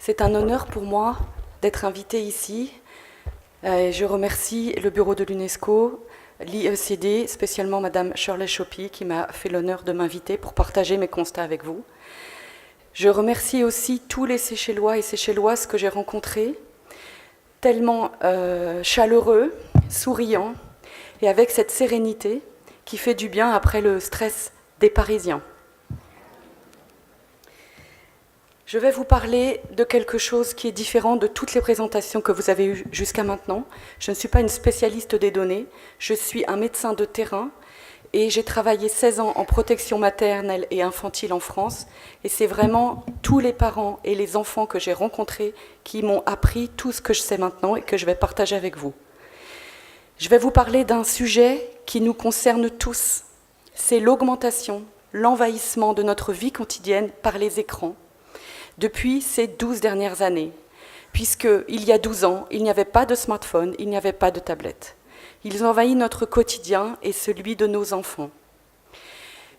C'est un honneur pour moi d'être invitée ici. Je remercie le bureau de l'UNESCO, l'IECD, spécialement Madame Shirley Choppy qui m'a fait l'honneur de m'inviter pour partager mes constats avec vous. Je remercie aussi tous les Seychellois et Seychelloises que j'ai rencontrés, tellement chaleureux, souriants et avec cette sérénité qui fait du bien après le stress des Parisiens. Je vais vous parler de quelque chose qui est différent de toutes les présentations que vous avez eues jusqu'à maintenant. Je ne suis pas une spécialiste des données, je suis un médecin de terrain et j'ai travaillé 16 ans en protection maternelle et infantile en France. Et c'est vraiment tous les parents et les enfants que j'ai rencontrés qui m'ont appris tout ce que je sais maintenant et que je vais partager avec vous. Je vais vous parler d'un sujet qui nous concerne tous. C'est l'augmentation, l'envahissement de notre vie quotidienne par les écrans. Depuis ces 12 dernières années, puisqu'il y a 12 ans, il n'y avait pas de smartphone, il n'y avait pas de tablette. Ils envahissent notre quotidien et celui de nos enfants.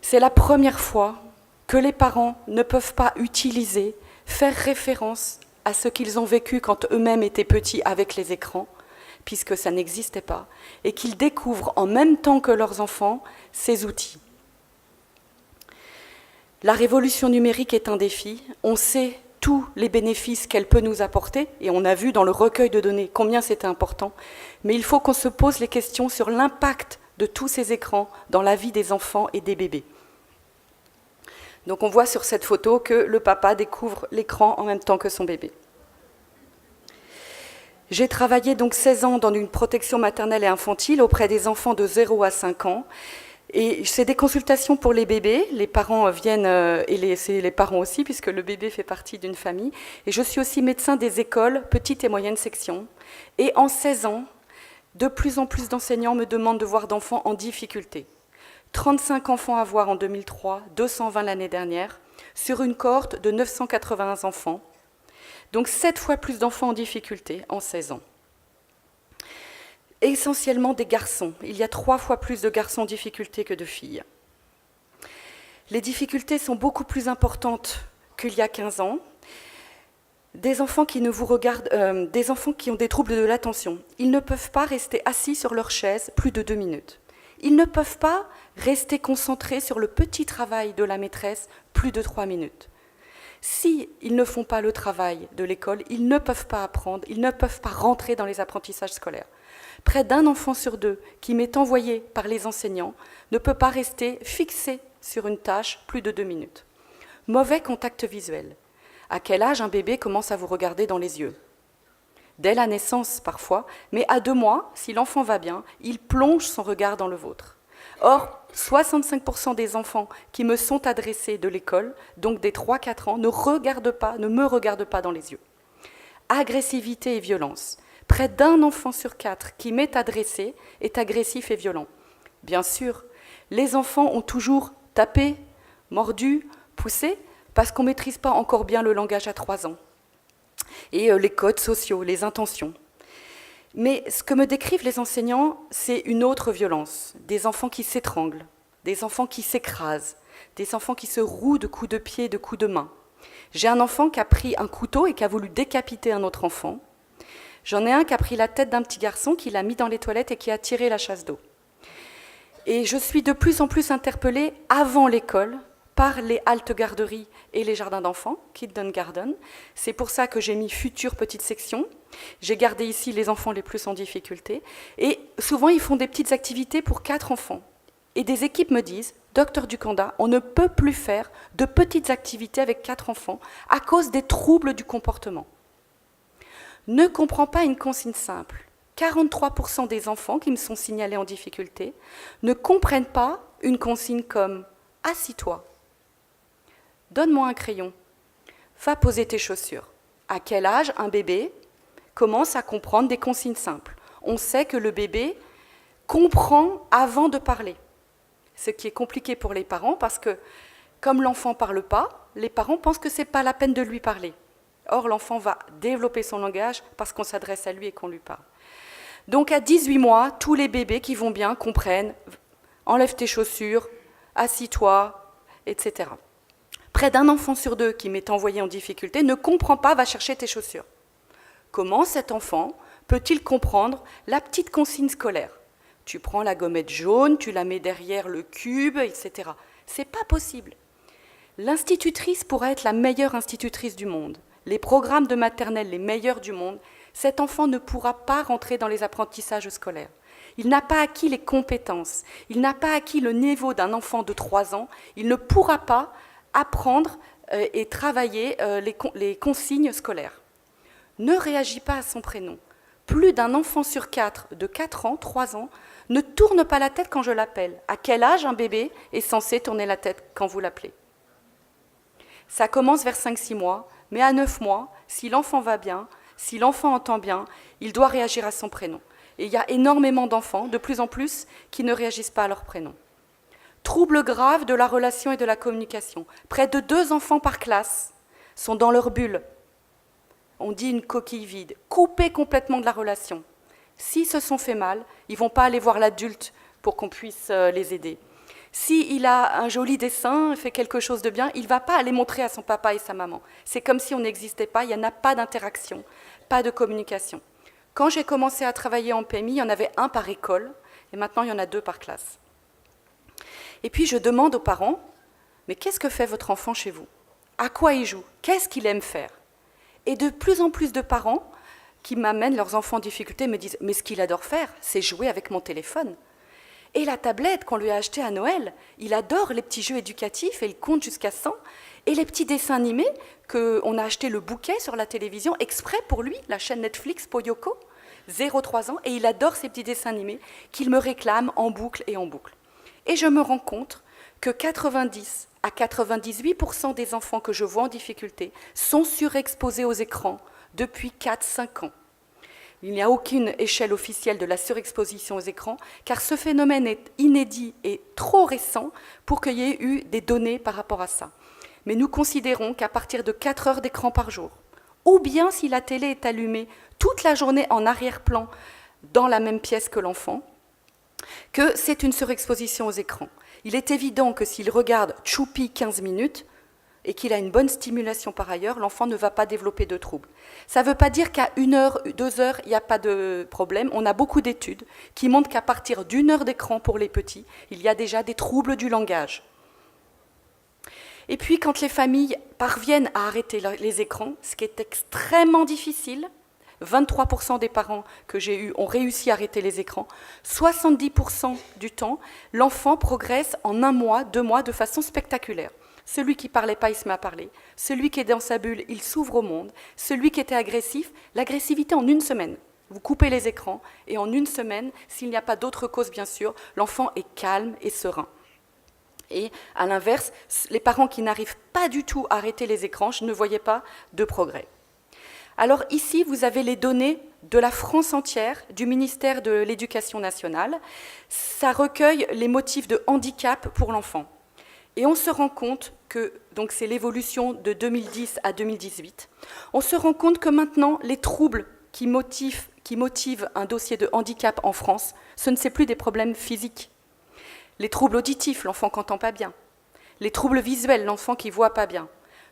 C'est la première fois que les parents ne peuvent pas utiliser, faire référence à ce qu'ils ont vécu quand eux-mêmes étaient petits avec les écrans, puisque ça n'existait pas, et qu'ils découvrent en même temps que leurs enfants ces outils. La révolution numérique est un défi, on sait tous les bénéfices qu'elle peut nous apporter, et on a vu dans le recueil de données combien c'était important, mais il faut qu'on se pose les questions sur l'impact de tous ces écrans dans la vie des enfants et des bébés. Donc on voit sur cette photo que le papa découvre l'écran en même temps que son bébé. J'ai travaillé donc 16 ans dans une protection maternelle et infantile auprès des enfants de 0 à 5 ans, et c'est des consultations pour les bébés, les parents viennent, et c'est les parents aussi, puisque le bébé fait partie d'une famille. Et je suis aussi médecin des écoles, petite et moyenne section. Et en 16 ans, de plus en plus d'enseignants me demandent de voir d'enfants en difficulté. 35 enfants à voir en 2003, 220 l'année dernière, sur une cohorte de 981 enfants. Donc 7 fois plus d'enfants en difficulté en 16 ans. Essentiellement des garçons. Il y a 3 fois plus de garçons en difficulté que de filles. Les difficultés sont beaucoup plus importantes qu'il y a 15 ans. Des enfants qui ne vous regardent, des enfants qui ont des troubles de l'attention. Ils ne peuvent pas rester assis sur leur chaise plus de 2 minutes. Ils ne peuvent pas rester concentrés sur le petit travail de la maîtresse plus de 3 minutes. Si ils ne font pas le travail de l'école, ils ne peuvent pas apprendre, ils ne peuvent pas rentrer dans les apprentissages scolaires. Près d'un enfant sur 2 qui m'est envoyé par les enseignants ne peut pas rester fixé sur une tâche plus de 2 minutes. Mauvais contact visuel. À quel âge un bébé commence à vous regarder dans les yeux? Dès la naissance parfois, mais à 2 mois, si l'enfant va bien, il plonge son regard dans le vôtre. Or, 65% des enfants qui me sont adressés de l'école, donc des 3-4 ans, ne me regardent pas dans les yeux. Agressivité et violence. Près d'un enfant sur 4 qui m'est adressé est agressif et violent. Bien sûr, les enfants ont toujours tapé, mordu, poussé, parce qu'on ne maîtrise pas encore bien le langage à 3 ans. Et les codes sociaux, les intentions. Mais ce que me décrivent les enseignants, c'est une autre violence. Des enfants qui s'étranglent, des enfants qui s'écrasent, des enfants qui se rouent de coups de pied, de coups de main. J'ai un enfant qui a pris un couteau et qui a voulu décapiter un autre enfant. J'en ai un qui a pris la tête d'un petit garçon, qui l'a mis dans les toilettes et qui a tiré la chasse d'eau. Et je suis de plus en plus interpellée avant l'école par les haltes garderies et les jardins d'enfants, Kindergarten. C'est pour ça que j'ai mis future petite section. J'ai gardé ici les enfants les plus en difficulté. Et souvent, ils font des petites activités pour 4 enfants. Et des équipes me disent, Docteur Ducanda, on ne peut plus faire de petites activités avec 4 enfants à cause des troubles du comportement. Ne comprend pas une consigne simple. 43% des enfants qui me sont signalés en difficulté ne comprennent pas une consigne comme « assis-toi »,« donne-moi un crayon »,« va poser tes chaussures ». À quel âge un bébé commence à comprendre des consignes simples? On sait que le bébé comprend avant de parler, ce qui est compliqué pour les parents parce que comme l'enfant ne parle pas, les parents pensent que ce n'est pas la peine de lui parler. Or, l'enfant va développer son langage parce qu'on s'adresse à lui et qu'on lui parle. Donc, à 18 mois, tous les bébés qui vont bien comprennent « enlève tes chaussures »,« assis-toi », etc. Près d'un enfant sur deux qui m'est envoyé en difficulté ne comprend pas, va chercher tes chaussures. Comment cet enfant peut-il comprendre la petite consigne scolaire? Tu prends la gommette jaune, tu la mets derrière le cube, etc. C'est pas possible. L'institutrice pourra être la meilleure institutrice du monde. Les programmes de maternelle les meilleurs du monde. Cet enfant ne pourra pas rentrer dans les apprentissages scolaires. Il n'a pas acquis les compétences. Il n'a pas acquis le niveau d'un enfant de 3 ans. Il ne pourra pas apprendre et travailler les consignes scolaires. Ne réagis pas à son prénom. Plus d'un enfant sur 4 de 4 ans, 3 ans, ne tourne pas la tête quand je l'appelle. À quel âge un bébé est censé tourner la tête quand vous l'appelez? Ça commence vers 5-6 mois, mais à 9 mois, si l'enfant va bien, si l'enfant entend bien, il doit réagir à son prénom. Et il y a énormément d'enfants, de plus en plus, qui ne réagissent pas à leur prénom. Troubles graves de la relation et de la communication. Près de 2 enfants par classe sont dans leur bulle. On dit une coquille vide, coupés complètement de la relation. S'ils se sont fait mal, ils ne vont pas aller voir l'adulte pour qu'on puisse les aider. S'il a un joli dessin, fait quelque chose de bien, il ne va pas aller montrer à son papa et sa maman. C'est comme si on n'existait pas, il n'y en a pas d'interaction, pas de communication. Quand j'ai commencé à travailler en PMI, il y en avait 1 par école, et maintenant il y en a 2 par classe. Et puis je demande aux parents, mais qu'est-ce que fait votre enfant chez vous? À quoi il joue? Qu'est-ce qu'il aime faire? Et de plus en plus de parents qui m'amènent leurs enfants en difficulté me disent « mais ce qu'il adore faire, c'est jouer avec mon téléphone ». Et la tablette qu'on lui a achetée à Noël, il adore les petits jeux éducatifs et il compte jusqu'à 100. Et les petits dessins animés qu'on a acheté le bouquet sur la télévision exprès pour lui, la chaîne Netflix Poyoko, 0-3 ans, et il adore ces petits dessins animés qu'il me réclame en boucle et en boucle. Et je me rends compte que 90 à 98% des enfants que je vois en difficulté sont surexposés aux écrans depuis 4-5 ans. Il n'y a aucune échelle officielle de la surexposition aux écrans, car ce phénomène est inédit et trop récent pour qu'il y ait eu des données par rapport à ça. Mais nous considérons qu'à partir de 4 heures d'écran par jour, ou bien si la télé est allumée toute la journée en arrière-plan dans la même pièce que l'enfant, que c'est une surexposition aux écrans. Il est évident que s'il regarde Choupi 15 minutes, et qu'il a une bonne stimulation par ailleurs, l'enfant ne va pas développer de troubles. Ça ne veut pas dire qu'à 1 heure, 2 heures, il n'y a pas de problème. On a beaucoup d'études qui montrent qu'à partir d'1 heure d'écran pour les petits, il y a déjà des troubles du langage. Et puis, quand les familles parviennent à arrêter les écrans, ce qui est extrêmement difficile, 23% des parents que j'ai eus ont réussi à arrêter les écrans, 70% du temps, l'enfant progresse en 1 mois, 2 mois de façon spectaculaire. Celui qui ne parlait pas, il se met à parler. Celui qui est dans sa bulle, il s'ouvre au monde. Celui qui était agressif, l'agressivité en 1 semaine. Vous coupez les écrans et en 1 semaine, s'il n'y a pas d'autre cause bien sûr, l'enfant est calme et serein. Et à l'inverse, les parents qui n'arrivent pas du tout à arrêter les écrans, je ne voyais pas de progrès. Alors ici, vous avez les données de la France entière, du ministère de l'Éducation nationale. Ça recueille les motifs de handicap pour l'enfant. Et on se rend compte que, donc c'est l'évolution de 2010 à 2018, on se rend compte que maintenant, les troubles qui motivent un dossier de handicap en France, ce ne sont plus des problèmes physiques. Les troubles auditifs, l'enfant qui n'entend pas bien. Les troubles visuels, l'enfant qui ne voit pas bien.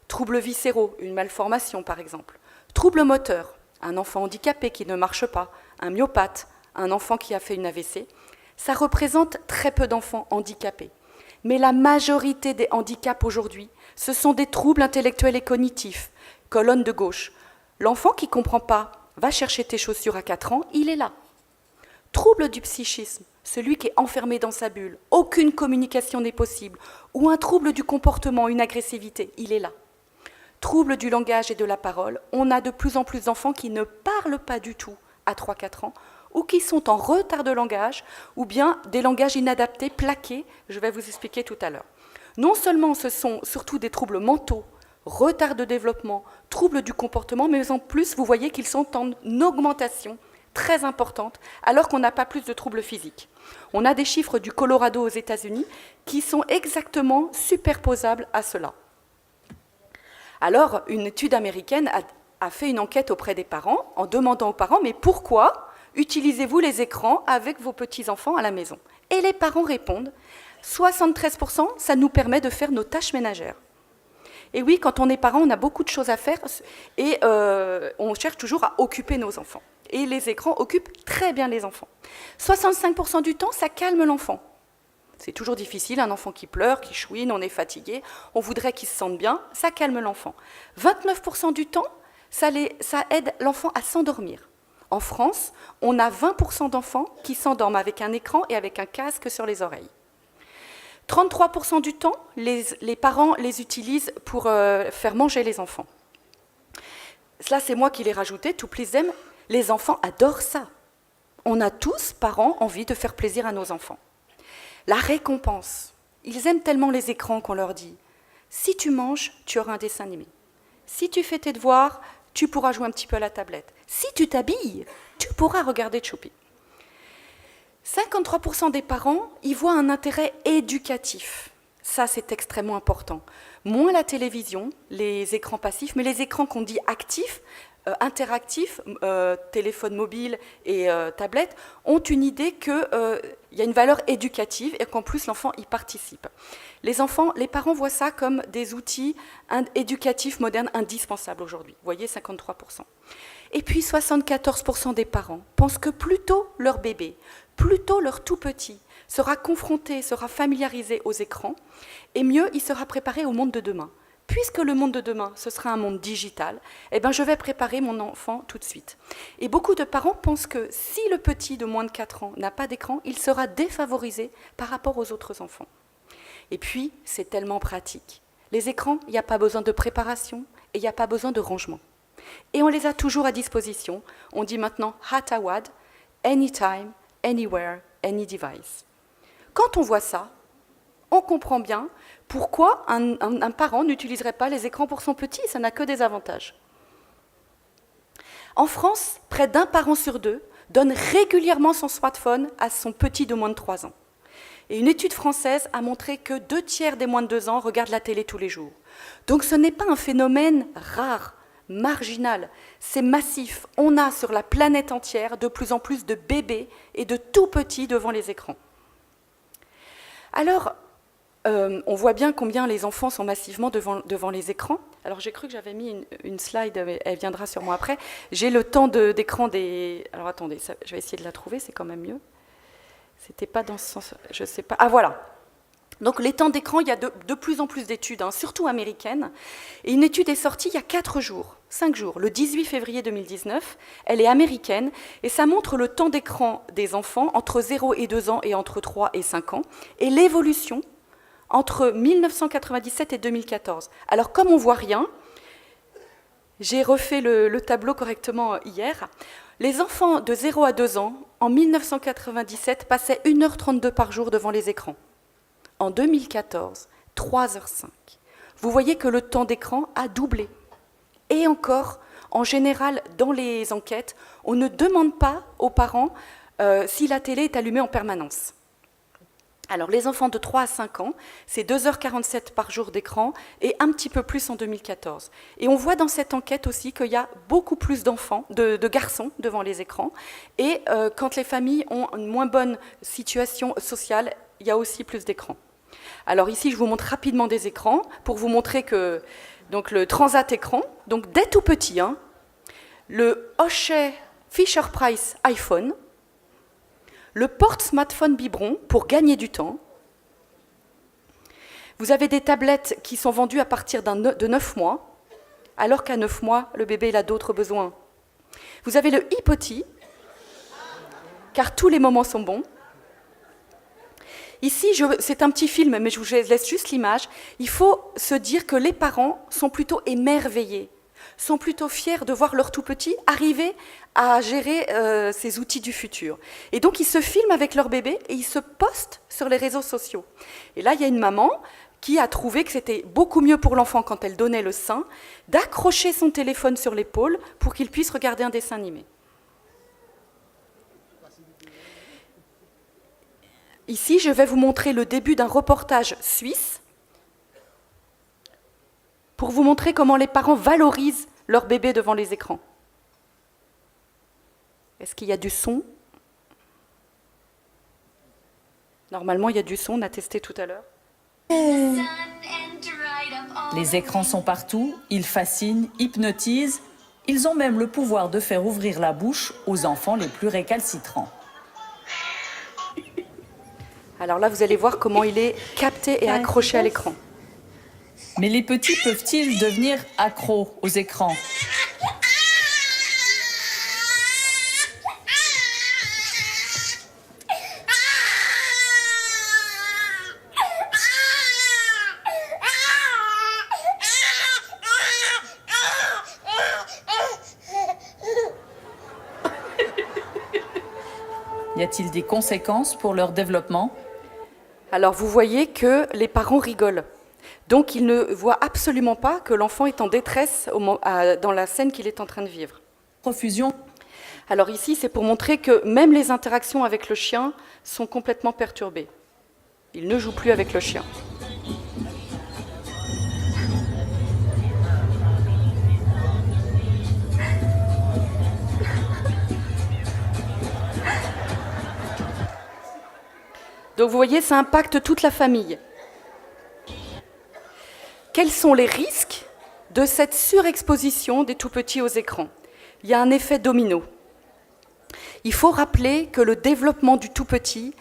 Troubles viscéraux, une malformation par exemple. Troubles moteurs, un enfant handicapé qui ne marche pas, un myopathe, un enfant qui a fait une AVC. Ça représente très peu d'enfants handicapés. Mais la majorité des handicaps aujourd'hui, ce sont des troubles intellectuels et cognitifs. Colonne de gauche. L'enfant qui ne comprend pas, va chercher tes chaussures à 4 ans, il est là. Trouble du psychisme, celui qui est enfermé dans sa bulle, aucune communication n'est possible, ou un trouble du comportement, une agressivité, il est là. Trouble du langage et de la parole, on a de plus en plus d'enfants qui ne parlent pas du tout à 3-4 ans, ou qui sont en retard de langage, ou bien des langages inadaptés, plaqués, je vais vous expliquer tout à l'heure. Non seulement ce sont surtout des troubles mentaux, retard de développement, troubles du comportement, mais en plus, vous voyez qu'ils sont en augmentation très importante, alors qu'on n'a pas plus de troubles physiques. On a des chiffres du Colorado aux États-Unis qui sont exactement superposables à cela. Alors, une étude américaine a fait une enquête auprès des parents en demandant aux parents « mais pourquoi utilisez-vous les écrans avec vos petits-enfants à la maison ?» Et les parents répondent « 73%, ça nous permet de faire nos tâches ménagères. » Et oui, quand on est parent, on a beaucoup de choses à faire et on cherche toujours à occuper nos enfants. Et les écrans occupent très bien les enfants. 65% du temps, ça calme l'enfant. C'est toujours difficile, un enfant qui pleure, qui chouine, on est fatigué, on voudrait qu'il se sente bien, ça calme l'enfant. 29% du temps, ça aide l'enfant à s'endormir. En France, on a 20% d'enfants qui s'endorment avec un écran et avec un casque sur les oreilles. 33% du temps, les parents les utilisent pour faire manger les enfants. Cela, c'est moi qui l'ai rajouté, To Please Them. Les enfants adorent ça. On a tous, parents, envie de faire plaisir à nos enfants. La récompense. Ils aiment tellement les écrans qu'on leur dit « Si tu manges, tu auras un dessin animé. Si tu fais tes devoirs, tu pourras jouer un petit peu à la tablette. Si tu t'habilles, tu pourras regarder Choupi. » 53% des parents y voient un intérêt éducatif. Ça, c'est extrêmement important. Moins la télévision, les écrans passifs, mais les écrans qu'on dit actifs, interactifs, téléphone mobile et tablette, ont une idée qu'il y a une valeur éducative et qu'en plus l'enfant y participe. Les parents voient ça comme des outils éducatifs modernes indispensables aujourd'hui. Vous voyez, 53%. Et puis 74% des parents pensent que plus tôt leur bébé, plus tôt leur tout petit sera confronté, sera familiarisé aux écrans, et mieux il sera préparé au monde de demain. Puisque le monde de demain, ce sera un monde digital, eh ben je vais préparer mon enfant tout de suite. Et beaucoup de parents pensent que si le petit de moins de 4 ans n'a pas d'écran, il sera défavorisé par rapport aux autres enfants. Et puis, c'est tellement pratique. Les écrans, il n'y a pas besoin de préparation et il n'y a pas besoin de rangement. Et on les a toujours à disposition. On dit maintenant « Hatawad »,« anytime »,« anywhere »,« any device ». Quand on voit ça, on comprend bien pourquoi un parent n'utiliserait pas les écrans pour son petit, ça n'a que des avantages. En France, près d'un parent sur deux donne régulièrement son smartphone à son petit de moins de 3 ans. Et une étude française a montré que 2/3 des moins de 2 ans regardent la télé tous les jours. Donc ce n'est pas un phénomène rare, marginal, c'est massif. On a sur la planète entière de plus en plus de bébés et de tout petits devant les écrans. Alors, on voit bien combien les enfants sont massivement devant les écrans. Alors j'ai cru que j'avais mis une slide, mais elle viendra sûrement après. J'ai le temps d'écran des... Alors attendez, je vais essayer de la trouver, c'est quand même mieux. C'était pas dans ce sens... Je sais pas... Ah voilà. Donc les temps d'écran, il y a de plus en plus d'études, surtout américaines. Et une étude est sortie il y a 5 jours, le 18 février 2019. Elle est américaine et ça montre le temps d'écran des enfants entre 0 et 2 ans et entre 3 et 5 ans et l'évolution entre 1997 et 2014. Alors comme on ne voit rien, j'ai refait le tableau correctement hier. Les enfants de 0 à 2 ans, en 1997, passaient 1h32 par jour devant les écrans. En 2014, 3h05. Vous voyez que le temps d'écran a doublé. Et encore, en général, dans les enquêtes, on ne demande pas aux parents si la télé est allumée en permanence. Alors, les enfants de 3 à 5 ans, c'est 2h47 par jour d'écran et un petit peu plus en 2014. Et on voit dans cette enquête aussi qu'il y a beaucoup plus d'enfants, de garçons devant les écrans. Et quand les familles ont une moins bonne situation sociale, il y a aussi plus d'écrans. Alors ici, je vous montre rapidement des écrans pour vous montrer que donc, le Transat écran, donc dès tout petit, le Hochet Fisher-Price iPhone, le porte-smartphone biberon pour gagner du temps. Vous avez des tablettes qui sont vendues à partir de 9 mois, alors qu'à 9 mois, le bébé il a d'autres besoins. Vous avez le e-potty, car tous les moments sont bons. Ici, c'est un petit film, mais je vous laisse juste l'image. Il faut se dire que les parents sont plutôt émerveillés, sont plutôt fiers de voir leur tout petit arriver à gérer ces outils du futur. Et donc, ils se filment avec leur bébé et ils se postent sur les réseaux sociaux. Et là, il y a une maman qui a trouvé que c'était beaucoup mieux pour l'enfant quand elle donnait le sein d'accrocher son téléphone sur l'épaule pour qu'il puisse regarder un dessin animé. Ici, je vais vous montrer le début d'un reportage suisse pour vous montrer comment les parents valorisent leur bébé devant les écrans. Est-ce qu'il y a du son? Normalement, il y a du son, on a testé tout à l'heure. Les écrans sont partout, ils fascinent, hypnotisent. Ils ont même le pouvoir de faire ouvrir la bouche aux enfants les plus récalcitrants. Alors là, vous allez voir comment il est capté et accroché à l'écran. Mais les petits peuvent-ils devenir accros aux écrans ? Y a-t-il des conséquences pour leur développement ? Alors vous voyez que les parents rigolent. Donc ils ne voient absolument pas que l'enfant est en détresse dans la scène qu'il est en train de vivre. Profusion. Alors ici, c'est pour montrer que même les interactions avec le chien sont complètement perturbées. Il ne joue plus avec le chien. Donc vous voyez, ça impacte toute la famille. Quels sont les risques de cette surexposition des tout-petits aux écrans ? Il y a un effet domino. Il faut rappeler que le développement du tout-petit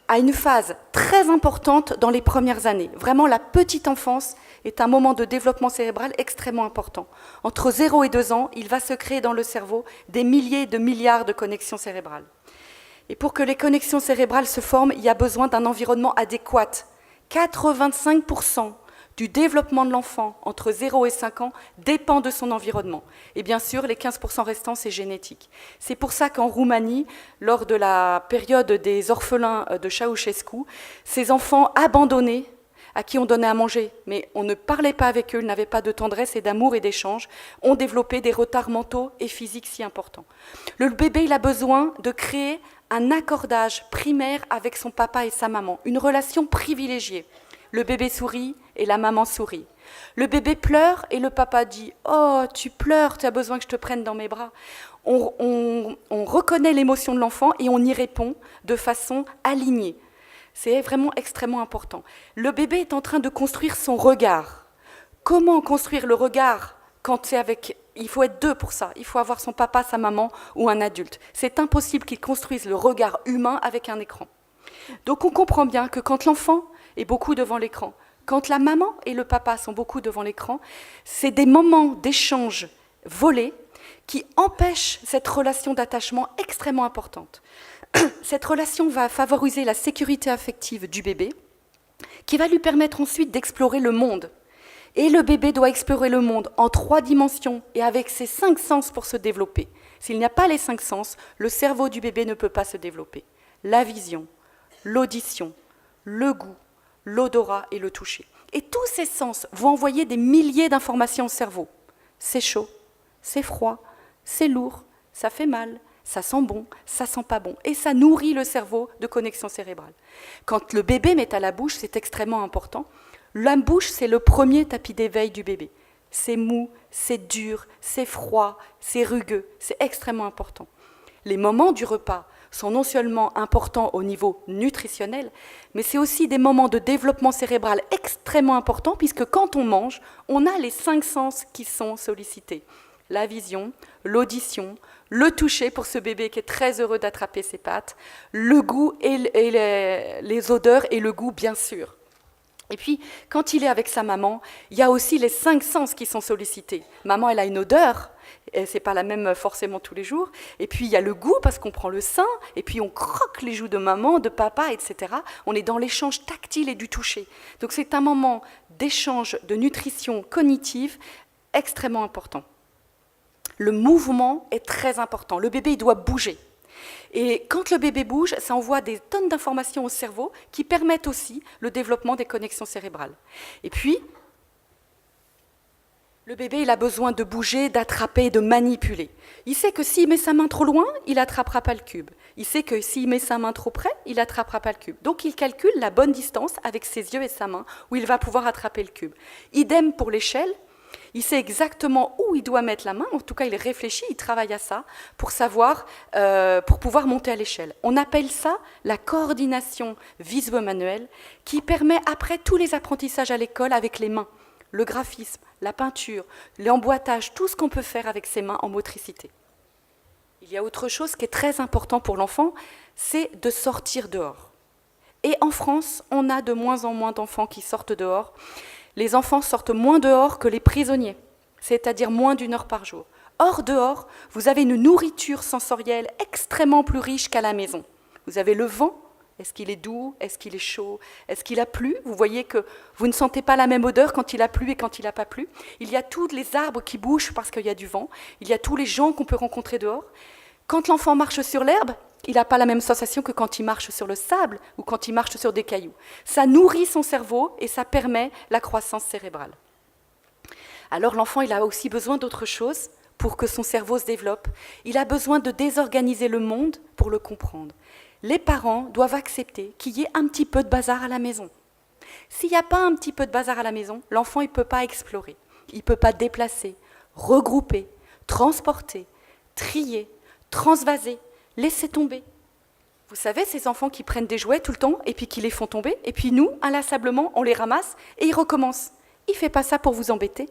a une phase très importante dans les premières années. Vraiment, la petite enfance est un moment de développement cérébral extrêmement important. Entre 0 et 2 ans, il va se créer dans le cerveau des milliers de milliards de connexions cérébrales. Et pour que les connexions cérébrales se forment, il y a besoin d'un environnement adéquat. 85% du développement de l'enfant entre 0 et 5 ans dépend de son environnement. Et bien sûr, les 15% restants, c'est génétique. C'est pour ça qu'en Roumanie, lors de la période des orphelins de Ceausescu, ces enfants abandonnés, à qui on donnait à manger, mais on ne parlait pas avec eux, ils n'avaient pas de tendresse et d'amour et d'échange, ont développé des retards mentaux et physiques si importants. Le bébé, il a besoin de créer un accordage primaire avec son papa et sa maman, une relation privilégiée. Le bébé sourit et la maman sourit. Le bébé pleure et le papa dit « Oh, tu pleures, tu as besoin que je te prenne dans mes bras ». On reconnaît l'émotion de l'enfant et on y répond de façon alignée. C'est vraiment extrêmement important. Le bébé est en train de construire son regard. Comment construire le regard quand c'est avec... Il faut être deux pour ça. Il faut avoir son papa, sa maman ou un adulte. C'est impossible qu'il construise le regard humain avec un écran. Donc on comprend bien que quand l'enfant est beaucoup devant l'écran, quand la maman et le papa sont beaucoup devant l'écran, c'est des moments d'échange volés qui empêchent cette relation d'attachement extrêmement importante. Cette relation va favoriser la sécurité affective du bébé, qui va lui permettre ensuite d'explorer le monde. Et le bébé doit explorer le monde en 3 dimensions et avec ses 5 sens pour se développer. S'il n'y a pas les 5 sens, le cerveau du bébé ne peut pas se développer. La vision, l'audition, le goût, l'odorat et le toucher. Et tous ces sens vont envoyer des milliers d'informations au cerveau. C'est chaud, c'est froid, c'est lourd, ça fait mal, ça sent bon, ça sent pas bon. Et ça nourrit le cerveau de connexions cérébrales. Quand le bébé met à la bouche, c'est extrêmement important. La bouche, c'est le premier tapis d'éveil du bébé. C'est mou, c'est dur, c'est froid, c'est rugueux, c'est extrêmement important. Les moments du repas sont non seulement importants au niveau nutritionnel, mais c'est aussi des moments de développement cérébral extrêmement importants, puisque quand on mange, on a les 5 sens qui sont sollicités. La vision, l'audition, le toucher pour ce bébé qui est très heureux d'attraper ses pattes, le goût et les odeurs et le goût, bien sûr. Et puis, quand il est avec sa maman, il y a aussi les 5 sens qui sont sollicités. Maman, elle a une odeur, et c'est pas la même forcément tous les jours. Et puis, il y a le goût, parce qu'on prend le sein, et puis on croque les joues de maman, de papa, etc. On est dans l'échange tactile et du toucher. Donc, c'est un moment d'échange, de nutrition cognitive extrêmement important. Le mouvement est très important. Le bébé, il doit bouger. Et quand le bébé bouge, ça envoie des tonnes d'informations au cerveau qui permettent aussi le développement des connexions cérébrales. Et puis, le bébé, il a besoin de bouger, d'attraper, de manipuler. Il sait que s'il met sa main trop loin, il n'attrapera pas le cube. Il sait que s'il met sa main trop près, il n'attrapera pas le cube. Donc il calcule la bonne distance avec ses yeux et sa main où il va pouvoir attraper le cube. Idem pour l'échelle. Il sait exactement où il doit mettre la main, en tout cas il réfléchit, il travaille à ça pour savoir, pour pouvoir monter à l'échelle. On appelle ça la coordination visuo-manuelle qui permet après tous les apprentissages à l'école avec les mains. le graphisme, la peinture, l'emboîtage, tout ce qu'on peut faire avec ses mains en motricité. Il y a autre chose qui est très important pour l'enfant, c'est de sortir dehors. Et en France, on a de moins en moins d'enfants qui sortent dehors. Les enfants sortent moins dehors que les prisonniers, c'est-à-dire moins d'1 heure par jour. Or, dehors, vous avez une nourriture sensorielle extrêmement plus riche qu'à la maison. Vous avez le vent. Est-ce qu'il est doux? Est-ce qu'il est chaud? Est-ce qu'il a plu? Vous voyez que vous ne sentez pas la même odeur quand il a plu et quand il n'a pas plu. Il y a tous les arbres qui bougent parce qu'il y a du vent. Il y a tous les gens qu'on peut rencontrer dehors. Quand l'enfant marche sur l'herbe, il n'a pas la même sensation que quand il marche sur le sable ou quand il marche sur des cailloux. Ça nourrit son cerveau et ça permet la croissance cérébrale. Alors l'enfant, il a aussi besoin d'autre chose pour que son cerveau se développe. Il a besoin de désorganiser le monde pour le comprendre. Les parents doivent accepter qu'il y ait un petit peu de bazar à la maison. S'il n'y a pas un petit peu de bazar à la maison, l'enfant ne peut pas explorer, il ne peut pas déplacer, regrouper, transporter, trier, transvaser, laisser tomber. Vous savez, ces enfants qui prennent des jouets tout le temps et puis qui les font tomber, et puis nous, inlassablement, on les ramasse et ils recommencent. Il ne fait pas ça pour vous embêter.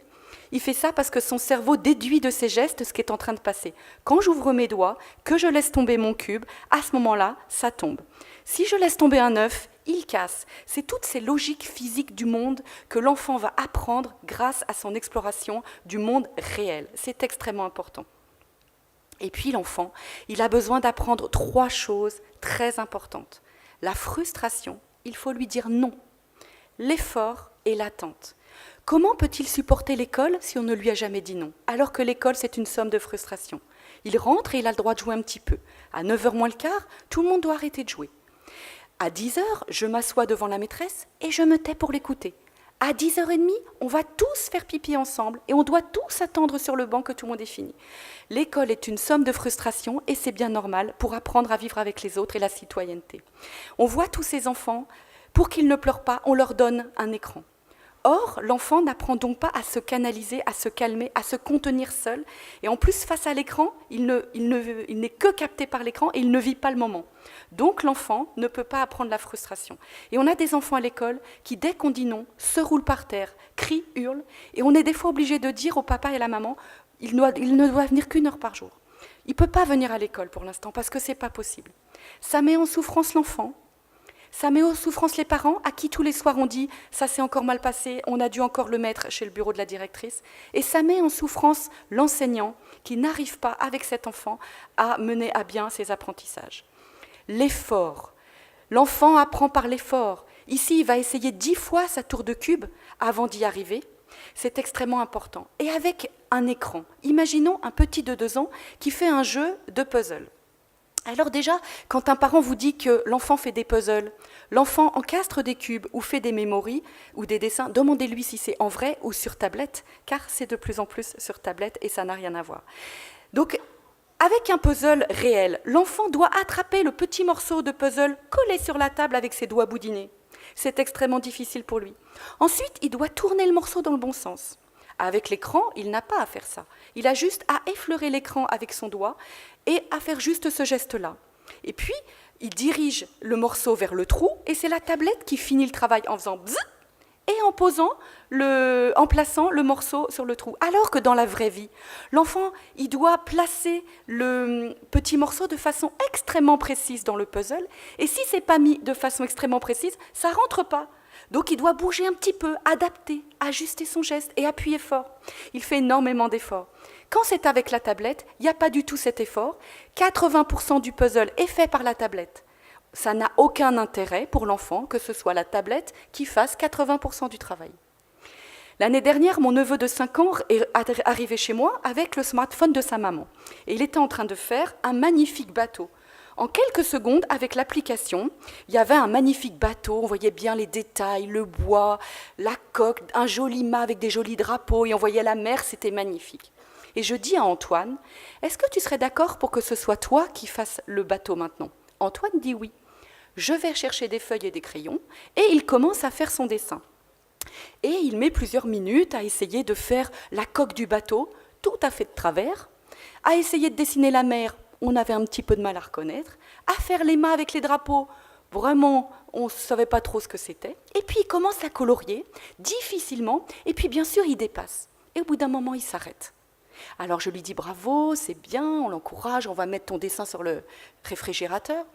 Il fait ça parce que son cerveau déduit de ses gestes ce qui est en train de passer. Quand j'ouvre mes doigts, que je laisse tomber mon cube, à ce moment-là, ça tombe. Si je laisse tomber un œuf, il casse. C'est toutes ces logiques physiques du monde que l'enfant va apprendre grâce à son exploration du monde réel. C'est extrêmement important. Et puis l'enfant, il a besoin d'apprendre 3 choses très importantes. La frustration, il faut lui dire non. L'effort et l'attente. Comment peut-il supporter l'école si on ne lui a jamais dit non? Alors que l'école, c'est une somme de frustration. Il rentre et il a le droit de jouer un petit peu. À 9h moins le quart, tout le monde doit arrêter de jouer. À 10h, je m'assois devant la maîtresse et je me tais pour l'écouter. À 10h30, on va tous faire pipi ensemble et on doit tous attendre sur le banc que tout le monde ait fini. L'école est une somme de frustration et c'est bien normal pour apprendre à vivre avec les autres et la citoyenneté. On voit tous ces enfants, pour qu'ils ne pleurent pas, on leur donne un écran. Or, l'enfant n'apprend donc pas à se canaliser, à se calmer, à se contenir seul. Et en plus, face à l'écran, il n'est que capté par l'écran et il ne vit pas le moment. Donc, l'enfant ne peut pas apprendre la frustration. Et on a des enfants à l'école qui, dès qu'on dit non, se roulent par terre, crient, hurlent. Et on est des fois obligé de dire au papa et à la maman, il ne doit venir qu'1 heure par jour. Il ne peut pas venir à l'école pour l'instant parce que ce n'est pas possible. Ça met en souffrance l'enfant. Ça met en souffrance les parents à qui tous les soirs on dit « ça s'est encore mal passé, on a dû encore le mettre chez le bureau de la directrice ». Et ça met en souffrance l'enseignant qui n'arrive pas avec cet enfant à mener à bien ses apprentissages. L'effort. L'enfant apprend par l'effort. Ici, il va essayer 10 fois sa tour de cube avant d'y arriver. C'est extrêmement important. Et avec un écran. Imaginons un petit de 2 ans qui fait un jeu de puzzle. Alors déjà, quand un parent vous dit que l'enfant fait des puzzles, l'enfant encastre des cubes ou fait des mémories ou des dessins, demandez-lui si c'est en vrai ou sur tablette, car c'est de plus en plus sur tablette et ça n'a rien à voir. Donc, avec un puzzle réel, l'enfant doit attraper le petit morceau de puzzle collé sur la table avec ses doigts boudinés. C'est extrêmement difficile pour lui. Ensuite, il doit tourner le morceau dans le bon sens. Avec l'écran, il n'a pas à faire ça. Il a juste à effleurer l'écran avec son doigt et à faire juste ce geste-là. Et puis, il dirige le morceau vers le trou et c'est la tablette qui finit le travail en faisant bzz et en plaçant le morceau sur le trou. Alors que dans la vraie vie, l'enfant, il doit placer le petit morceau de façon extrêmement précise dans le puzzle et si ce n'est pas mis de façon extrêmement précise, ça ne rentre pas. Donc il doit bouger un petit peu, adapter, ajuster son geste et appuyer fort. Il fait énormément d'efforts. Quand c'est avec la tablette, il n'y a pas du tout cet effort. 80% du puzzle est fait par la tablette. Ça n'a aucun intérêt pour l'enfant que ce soit la tablette qui fasse 80% du travail. L'année dernière, mon neveu de 5 ans est arrivé chez moi avec le smartphone de sa maman. Et il était en train de faire un magnifique bateau. En quelques secondes, avec l'application, il y avait un magnifique bateau, on voyait bien les détails, le bois, la coque, un joli mât avec des jolis drapeaux, et on voyait la mer, c'était magnifique. Et je dis à Antoine, est-ce que tu serais d'accord pour que ce soit toi qui fasses le bateau maintenant? Antoine dit oui. Je vais chercher des feuilles et des crayons, et il commence à faire son dessin. Et il met plusieurs minutes à essayer de faire la coque du bateau, tout à fait de travers, à essayer de dessiner la mer. On avait un petit peu de mal à reconnaître, à faire les mâts avec les drapeaux. Vraiment, on ne savait pas trop ce que c'était. Et puis il commence à colorier, difficilement, et puis bien sûr il dépasse. Et au bout d'un moment, il s'arrête. Alors je lui dis bravo, c'est bien, on l'encourage, on va mettre ton dessin sur le réfrigérateur.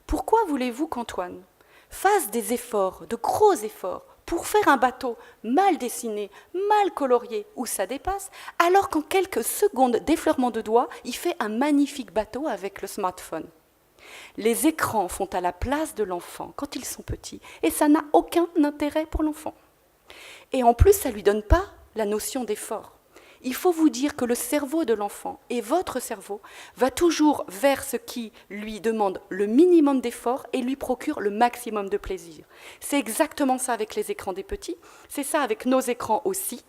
Pourquoi voulez-vous qu'Antoine fasse des efforts, de gros efforts, pour faire un bateau mal dessiné, mal colorié, où ça dépasse, alors qu'en quelques secondes d'effleurement de doigts, il fait un magnifique bateau avec le smartphone? Les écrans font à la place de l'enfant quand ils sont petits, et ça n'a aucun intérêt pour l'enfant. Et en plus, ça ne lui donne pas la notion d'effort. Il faut vous dire que le cerveau de l'enfant et votre cerveau va toujours vers ce qui lui demande le minimum d'effort et lui procure le maximum de plaisir. C'est exactement ça avec les écrans des petits, c'est ça avec nos écrans aussi.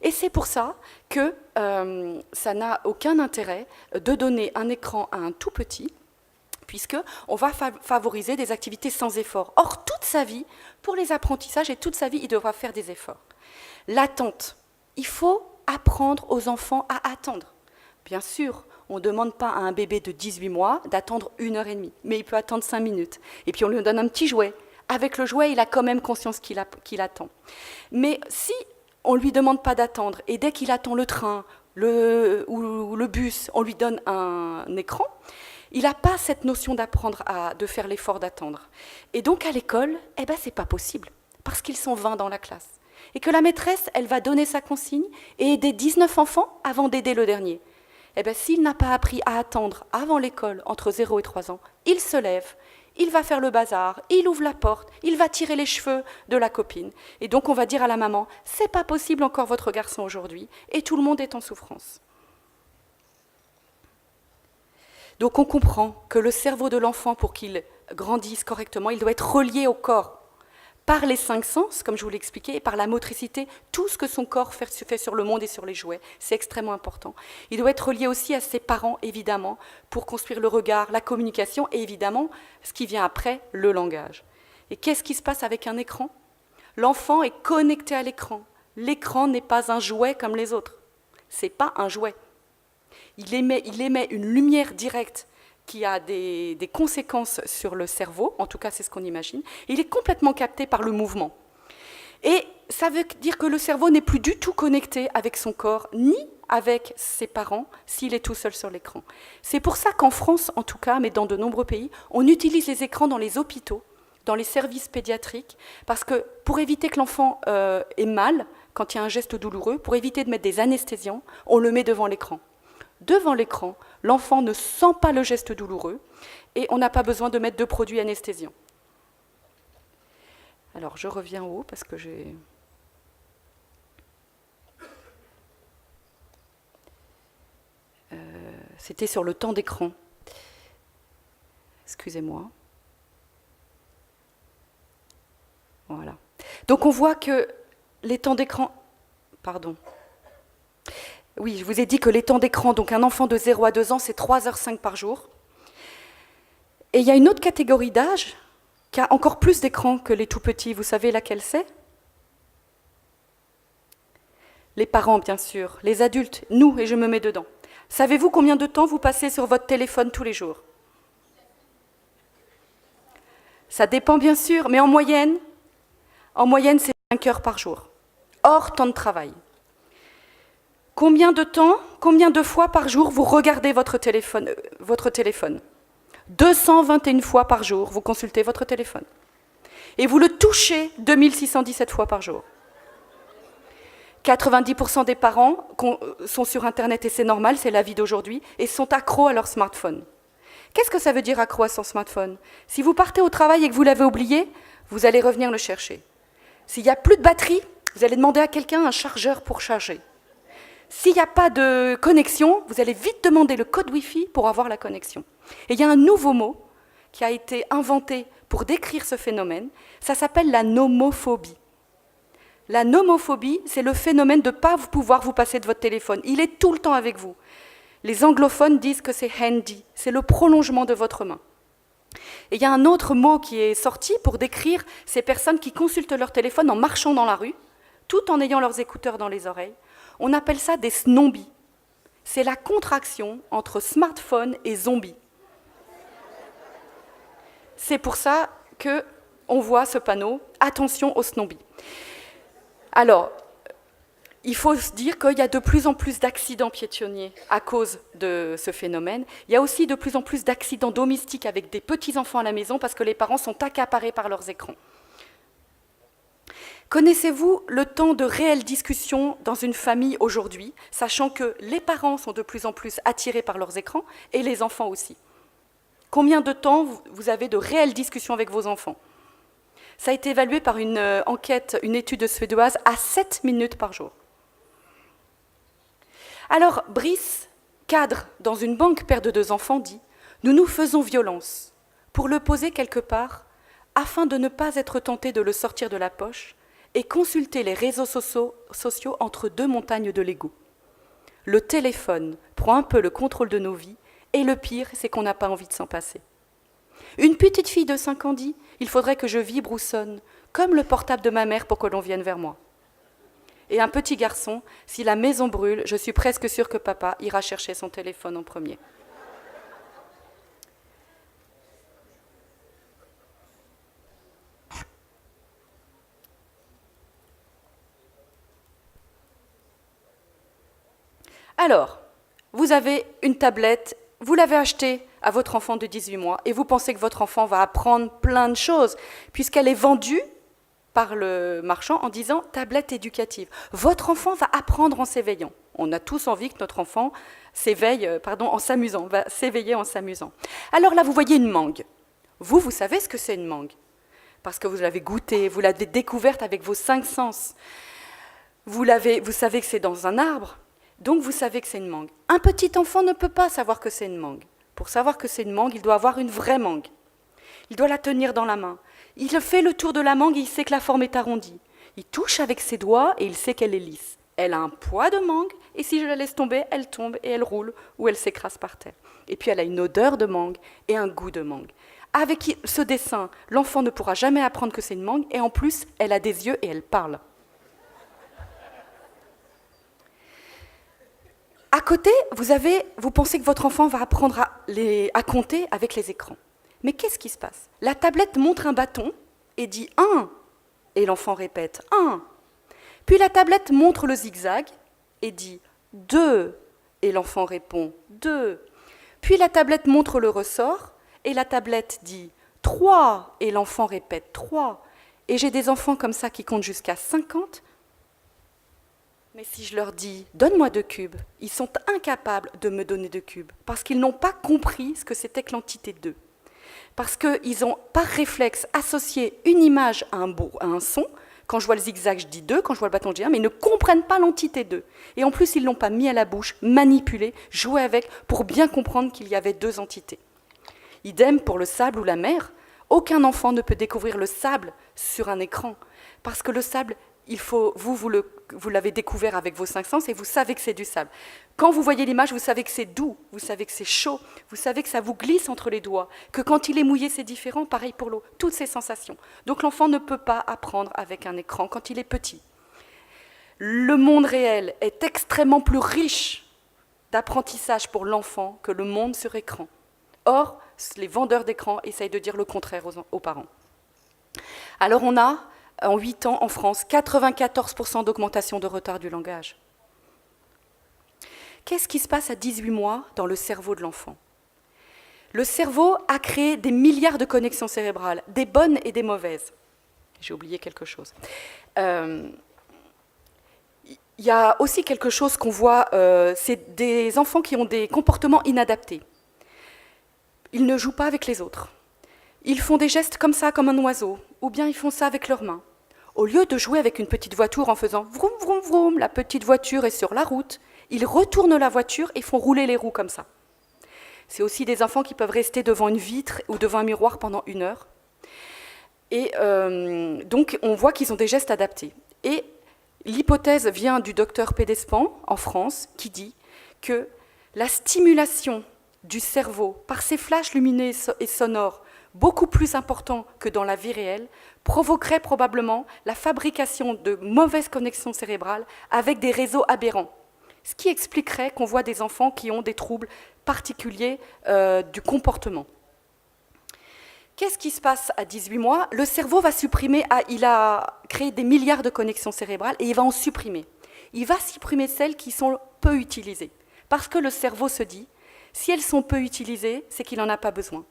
Et c'est pour ça que ça n'a aucun intérêt de donner un écran à un tout petit, puisqu'on va favoriser des activités sans effort. Or, toute sa vie, pour les apprentissages et toute sa vie, il devra faire des efforts. L'attente, il faut apprendre aux enfants à attendre. Bien sûr, on ne demande pas à un bébé de 18 mois d'attendre 1h30, mais il peut attendre 5 minutes. Et puis on lui donne un petit jouet. Avec le jouet, il a quand même conscience qu'il attend. Mais si on ne lui demande pas d'attendre, et dès qu'il attend le train ou le bus, on lui donne un écran, il n'a pas cette notion d'apprendre de faire l'effort d'attendre. Et donc à l'école, c'est pas possible, parce qu'ils sont 20 dans la classe. Et que la maîtresse, elle va donner sa consigne et aider 19 enfants avant d'aider le dernier. S'il n'a pas appris à attendre avant l'école, entre 0 et 3 ans, il se lève, il va faire le bazar, il ouvre la porte, il va tirer les cheveux de la copine. Et donc on va dire à la maman, c'est pas possible encore votre garçon aujourd'hui, et tout le monde est en souffrance. Donc on comprend que le cerveau de l'enfant, pour qu'il grandisse correctement, il doit être relié au corps. Par les 5 sens, comme je vous l'ai expliqué, et par la motricité, tout ce que son corps fait sur le monde et sur les jouets, c'est extrêmement important. Il doit être relié aussi à ses parents, évidemment, pour construire le regard, la communication, et évidemment, ce qui vient après, le langage. Et qu'est-ce qui se passe avec un écran? L'enfant est connecté à l'écran. L'écran n'est pas un jouet comme les autres. Ce n'est pas un jouet. Il émet une lumière directe qui a des conséquences sur le cerveau, en tout cas c'est ce qu'on imagine, et il est complètement capté par le mouvement. Et ça veut dire que le cerveau n'est plus du tout connecté avec son corps, ni avec ses parents, s'il est tout seul sur l'écran. C'est pour ça qu'en France, en tout cas, mais dans de nombreux pays, on utilise les écrans dans les hôpitaux, dans les services pédiatriques, parce que pour éviter que l'enfant ait mal, quand il y a un geste douloureux, pour éviter de mettre des anesthésiants, on le met devant l'écran. Devant l'écran, l'enfant ne sent pas le geste douloureux et on n'a pas besoin de mettre de produits anesthésiants. Alors, je reviens en haut parce que j'ai... C'était sur le temps d'écran. Excusez-moi. Voilà. Donc, on voit que les temps d'écran... Pardon. Oui, je vous ai dit que les temps d'écran, donc un enfant de 0 à 2 ans, c'est 3h05 par jour. Et il y a une autre catégorie d'âge qui a encore plus d'écran que les tout-petits. Vous savez laquelle c'est? Les parents, bien sûr, les adultes, nous, et je me mets dedans. Savez-vous combien de temps vous passez sur votre téléphone tous les jours? Ça dépend, bien sûr, mais en moyenne, c'est 5 heures par jour, hors temps de travail. Combien de fois par jour vous regardez votre téléphone 221 fois par jour, vous consultez votre téléphone. Et vous le touchez 2617 fois par jour. 90% des parents sont sur Internet, et c'est normal, c'est la vie d'aujourd'hui, et sont accros à leur smartphone. Qu'est-ce que ça veut dire accro à son smartphone? Si vous partez au travail et que vous l'avez oublié, vous allez revenir le chercher. S'il n'y a plus de batterie, vous allez demander à quelqu'un un chargeur pour charger. S'il n'y a pas de connexion, vous allez vite demander le code Wi-Fi pour avoir la connexion. Et il y a un nouveau mot qui a été inventé pour décrire ce phénomène, ça s'appelle la nomophobie. La nomophobie, c'est le phénomène de ne pas pouvoir vous passer de votre téléphone. Il est tout le temps avec vous. Les anglophones disent que c'est handy, c'est le prolongement de votre main. Et il y a un autre mot qui est sorti pour décrire ces personnes qui consultent leur téléphone en marchant dans la rue, tout en ayant leurs écouteurs dans les oreilles. On appelle ça des snombies. C'est la contraction entre smartphone et zombie. C'est pour ça qu'on voit ce panneau « Attention aux snobbies ». Alors, il faut se dire qu'il y a de plus en plus d'accidents piétonniers à cause de ce phénomène. Il y a aussi de plus en plus d'accidents domestiques avec des petits-enfants à la maison parce que les parents sont accaparés par leurs écrans. Connaissez-vous le temps de réelle discussion dans une famille aujourd'hui, sachant que les parents sont de plus en plus attirés par leurs écrans et les enfants aussi? Combien de temps vous avez de réelles discussions avec vos enfants? Ça a été évalué par une enquête, une étude suédoise, à 7 minutes par jour. Alors, Brice, cadre dans une banque, père de 2 enfants, dit « Nous nous faisons violence pour le poser quelque part afin de ne pas être tenté de le sortir de la poche et consulter les réseaux sociaux entre 2 montagnes de Lego. Le téléphone prend un peu le contrôle de nos vies et le pire, c'est qu'on n'a pas envie de s'en passer. Une petite fille de 5 ans dit « Il faudrait que je vibre ou sonne, comme le portable de ma mère pour que l'on vienne vers moi. » Et un petit garçon, si la maison brûle, je suis presque sûre que papa ira chercher son téléphone en premier. Alors, vous avez une tablette, vous l'avez achetée à votre enfant de 18 mois et vous pensez que votre enfant va apprendre plein de choses puisqu'elle est vendue par le marchand en disant « tablette éducative ». Votre enfant va apprendre en s'éveillant. On a tous envie que notre enfant s'éveille, en s'amusant, va s'éveiller en s'amusant. Alors là, vous voyez une mangue. Vous savez ce que c'est une mangue parce que vous l'avez goûtée, vous l'avez découverte avec vos 5 sens. Vous savez que c'est dans un arbre, donc vous savez que c'est une mangue. Un petit enfant ne peut pas savoir que c'est une mangue. Pour savoir que c'est une mangue, il doit avoir une vraie mangue. Il doit la tenir dans la main. Il fait le tour de la mangue et il sait que la forme est arrondie. Il touche avec ses doigts et il sait qu'elle est lisse. Elle a un poids de mangue et si je la laisse tomber, elle tombe et elle roule ou elle s'écrase par terre. Et puis elle a une odeur de mangue et un goût de mangue. Avec ce dessin, l'enfant ne pourra jamais apprendre que c'est une mangue et en plus, elle a des yeux et elle parle. À côté, vous pensez que votre enfant va apprendre à compter avec les écrans. Mais qu'est-ce qui se passe? La tablette montre un bâton et dit « 1 » et l'enfant répète « 1 ». Puis la tablette montre le zigzag et dit « 2 » et l'enfant répond « 2 ». Puis la tablette montre le ressort et la tablette dit « 3 » et l'enfant répète « 3 ». Et j'ai des enfants comme ça qui comptent jusqu'à 50. Mais si je leur dis « donne-moi 2 cubes », ils sont incapables de me donner 2 cubes parce qu'ils n'ont pas compris ce que c'était que l'entité 2. Parce qu'ils ont, par réflexe, associé une image à un son. Quand je vois le zigzag, je dis 2, quand je vois le bâton, je dis 1, mais ils ne comprennent pas l'entité 2. Et en plus, ils ne l'ont pas mis à la bouche, manipulé, joué avec, pour bien comprendre qu'il y avait 2 entités. Idem pour le sable ou la mer. Aucun enfant ne peut découvrir le sable sur un écran. Parce que le sable, vous l'avez découvert avec vos 5 sens et vous savez que c'est du sable. Quand vous voyez l'image, vous savez que c'est doux, vous savez que c'est chaud, vous savez que ça vous glisse entre les doigts, que quand il est mouillé, c'est différent, pareil pour l'eau, toutes ces sensations. Donc l'enfant ne peut pas apprendre avec un écran quand il est petit. Le monde réel est extrêmement plus riche d'apprentissage pour l'enfant que le monde sur écran. Or, les vendeurs d'écran essayent de dire le contraire aux parents. Alors on a, en 8 ans en France, 94% d'augmentation de retard du langage. Qu'est-ce qui se passe à 18 mois dans le cerveau de l'enfant? Le cerveau a créé des milliards de connexions cérébrales, des bonnes et des mauvaises. J'ai oublié quelque chose. Il y a aussi quelque chose qu'on voit, c'est des enfants qui ont des comportements inadaptés. Ils ne jouent pas avec les autres. Ils font des gestes comme ça, comme un oiseau, ou bien ils font ça avec leurs mains. Au lieu de jouer avec une petite voiture en faisant vroom, vroom, vroom, la petite voiture est sur la route, ils retournent la voiture et font rouler les roues comme ça. C'est aussi des enfants qui peuvent rester devant une vitre ou devant un miroir pendant 1 heure. Et donc, on voit qu'ils ont des gestes adaptés. Et l'hypothèse vient du docteur Pédespan, en France, qui dit que la stimulation du cerveau par ces flashs lumineux et sonores, beaucoup plus importants que dans la vie réelle, provoquerait probablement la fabrication de mauvaises connexions cérébrales avec des réseaux aberrants. Ce qui expliquerait qu'on voit des enfants qui ont des troubles particuliers du comportement. Qu'est-ce qui se passe à 18 mois? Le cerveau va supprimer, il a créé des milliards de connexions cérébrales et il va en supprimer. Il va supprimer celles qui sont peu utilisées. Parce que le cerveau se dit, si elles sont peu utilisées, c'est qu'il n'en a pas besoin.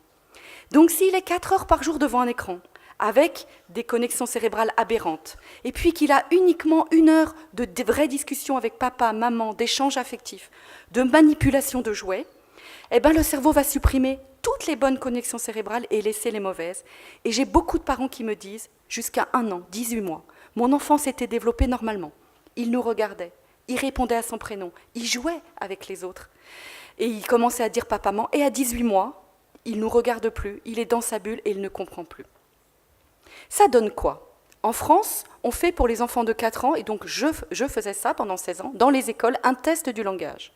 Donc s'il est 4 heures par jour devant un écran, avec des connexions cérébrales aberrantes, et puis qu'il a uniquement 1 heure de vraies discussions avec papa, maman, d'échanges affectifs, de manipulation de jouets, eh ben le cerveau va supprimer toutes les bonnes connexions cérébrales et laisser les mauvaises. Et j'ai beaucoup de parents qui me disent, jusqu'à 1 an, 18 mois, mon enfant s'était développé normalement. Il nous regardait, il répondait à son prénom, il jouait avec les autres. Et il commençait à dire papa, maman, et à 18 mois, il ne nous regarde plus, il est dans sa bulle et il ne comprend plus. Ça donne quoi? En France, on fait pour les enfants de 4 ans, et donc je faisais ça pendant 16 ans, dans les écoles, un test du langage.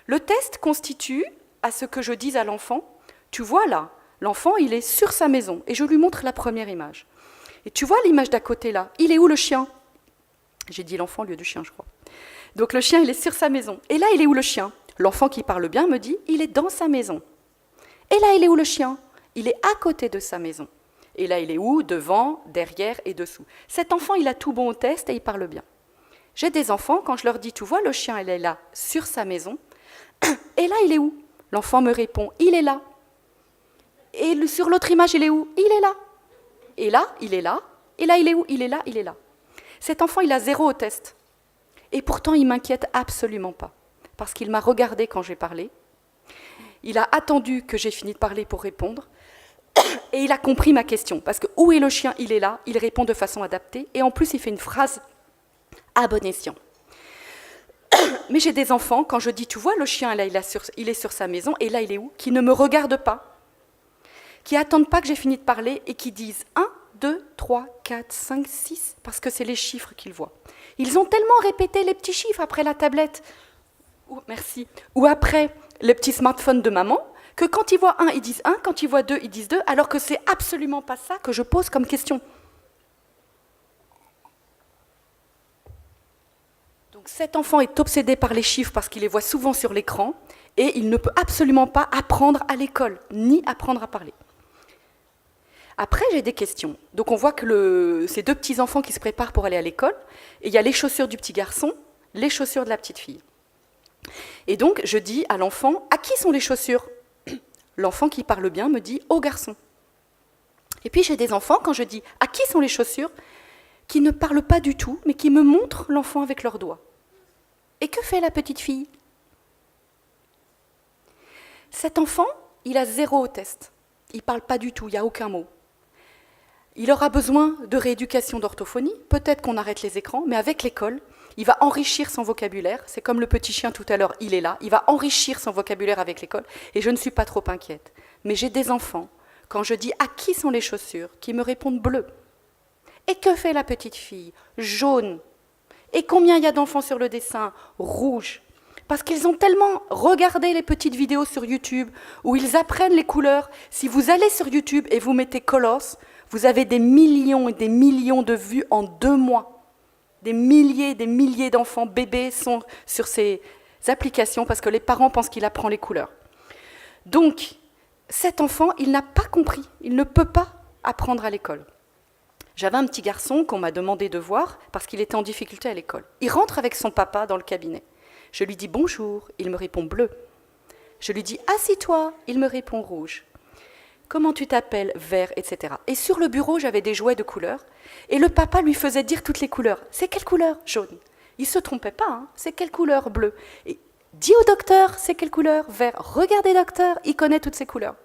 Le test constitue à ce que je dise à l'enfant, tu vois là, l'enfant il est sur sa maison, et je lui montre la première image. Et tu vois l'image d'à côté là, il est où le chien? J'ai dit l'enfant au lieu du chien, je crois. Donc le chien il est sur sa maison, et là il est où le chien? L'enfant qui parle bien me dit, il est dans sa maison. Et là il est où le chien? Il est à côté de sa maison. Et là il est où? Devant, derrière et dessous. Cet enfant il a tout bon au test et il parle bien. J'ai des enfants, quand je leur dis, tu vois le chien il est là, sur sa maison, et là il est où? L'enfant me répond, il est là. Et sur l'autre image, il est où? Il est là. Et là, il est là. Et là, il est où? Il est là, il est là. Cet enfant, il a 0 au test. Et pourtant, il ne m'inquiète absolument pas. Parce qu'il m'a regardé quand j'ai parlé. Il a attendu que j'ai fini de parler pour répondre. Et il a compris ma question. Parce que où est le chien? Il est là. Il répond de façon adaptée. Et en plus, il fait une phrase à bon escient. Mais j'ai des enfants, quand je dis, tu vois, le chien, là, il est sur sa maison, et là, il est où? Qui ne me regardent pas, qui n'attendent pas que j'ai fini de parler, et qui disent 1, 2, 3, 4, 5, 6, parce que c'est les chiffres qu'ils voient. Ils ont tellement répété les petits chiffres après la tablette, ou après le petit smartphone de maman, que quand ils voient 1, ils disent 1, quand ils voient 2, ils disent 2, alors que c'est absolument pas ça que je pose comme question. Donc cet enfant est obsédé par les chiffres parce qu'il les voit souvent sur l'écran et il ne peut absolument pas apprendre à l'école, ni apprendre à parler. Après, j'ai des questions. Donc on voit que ces 2 petits enfants qui se préparent pour aller à l'école, et il y a les chaussures du petit garçon, les chaussures de la petite fille. Et donc je dis à l'enfant, à qui sont les chaussures? L'enfant qui parle bien me dit, au garçon. Et puis j'ai des enfants, quand je dis, à qui sont les chaussures, qui ne parlent pas du tout, mais qui me montrent l'enfant avec leurs doigts. Et que fait la petite fille? Cet enfant, il a 0 au test. Il ne parle pas du tout, il n'y a aucun mot. Il aura besoin de rééducation d'orthophonie, peut-être qu'on arrête les écrans, mais avec l'école, il va enrichir son vocabulaire. C'est comme le petit chien tout à l'heure, il est là, il va enrichir son vocabulaire avec l'école, et je ne suis pas trop inquiète. Mais j'ai des enfants, quand je dis à qui sont les chaussures, qui me répondent bleu. Et que fait la petite fille? Jaune. Et combien il y a d'enfants sur le dessin? Rouge. Parce qu'ils ont tellement regardé les petites vidéos sur YouTube où ils apprennent les couleurs. Si vous allez sur YouTube et vous mettez Colosse, vous avez des millions et des millions de vues en 2 mois. Des milliers d'enfants bébés sont sur ces applications parce que les parents pensent qu'il apprend les couleurs. Donc, cet enfant, il n'a pas compris. Il ne peut pas apprendre à l'école. J'avais un petit garçon qu'on m'a demandé de voir parce qu'il était en difficulté à l'école. Il rentre avec son papa dans le cabinet. Je lui dis bonjour, il me répond bleu. Je lui dis assis-toi, il me répond rouge. Comment tu t'appelles? Vert, etc. Et sur le bureau, j'avais des jouets de couleurs et le papa lui faisait dire toutes les couleurs. C'est quelle couleur? Jaune. Il ne se trompait pas, hein. C'est quelle couleur? Bleu. Et dis au docteur, c'est quelle couleur? Vert. Regardez docteur, il connaît toutes ces couleurs.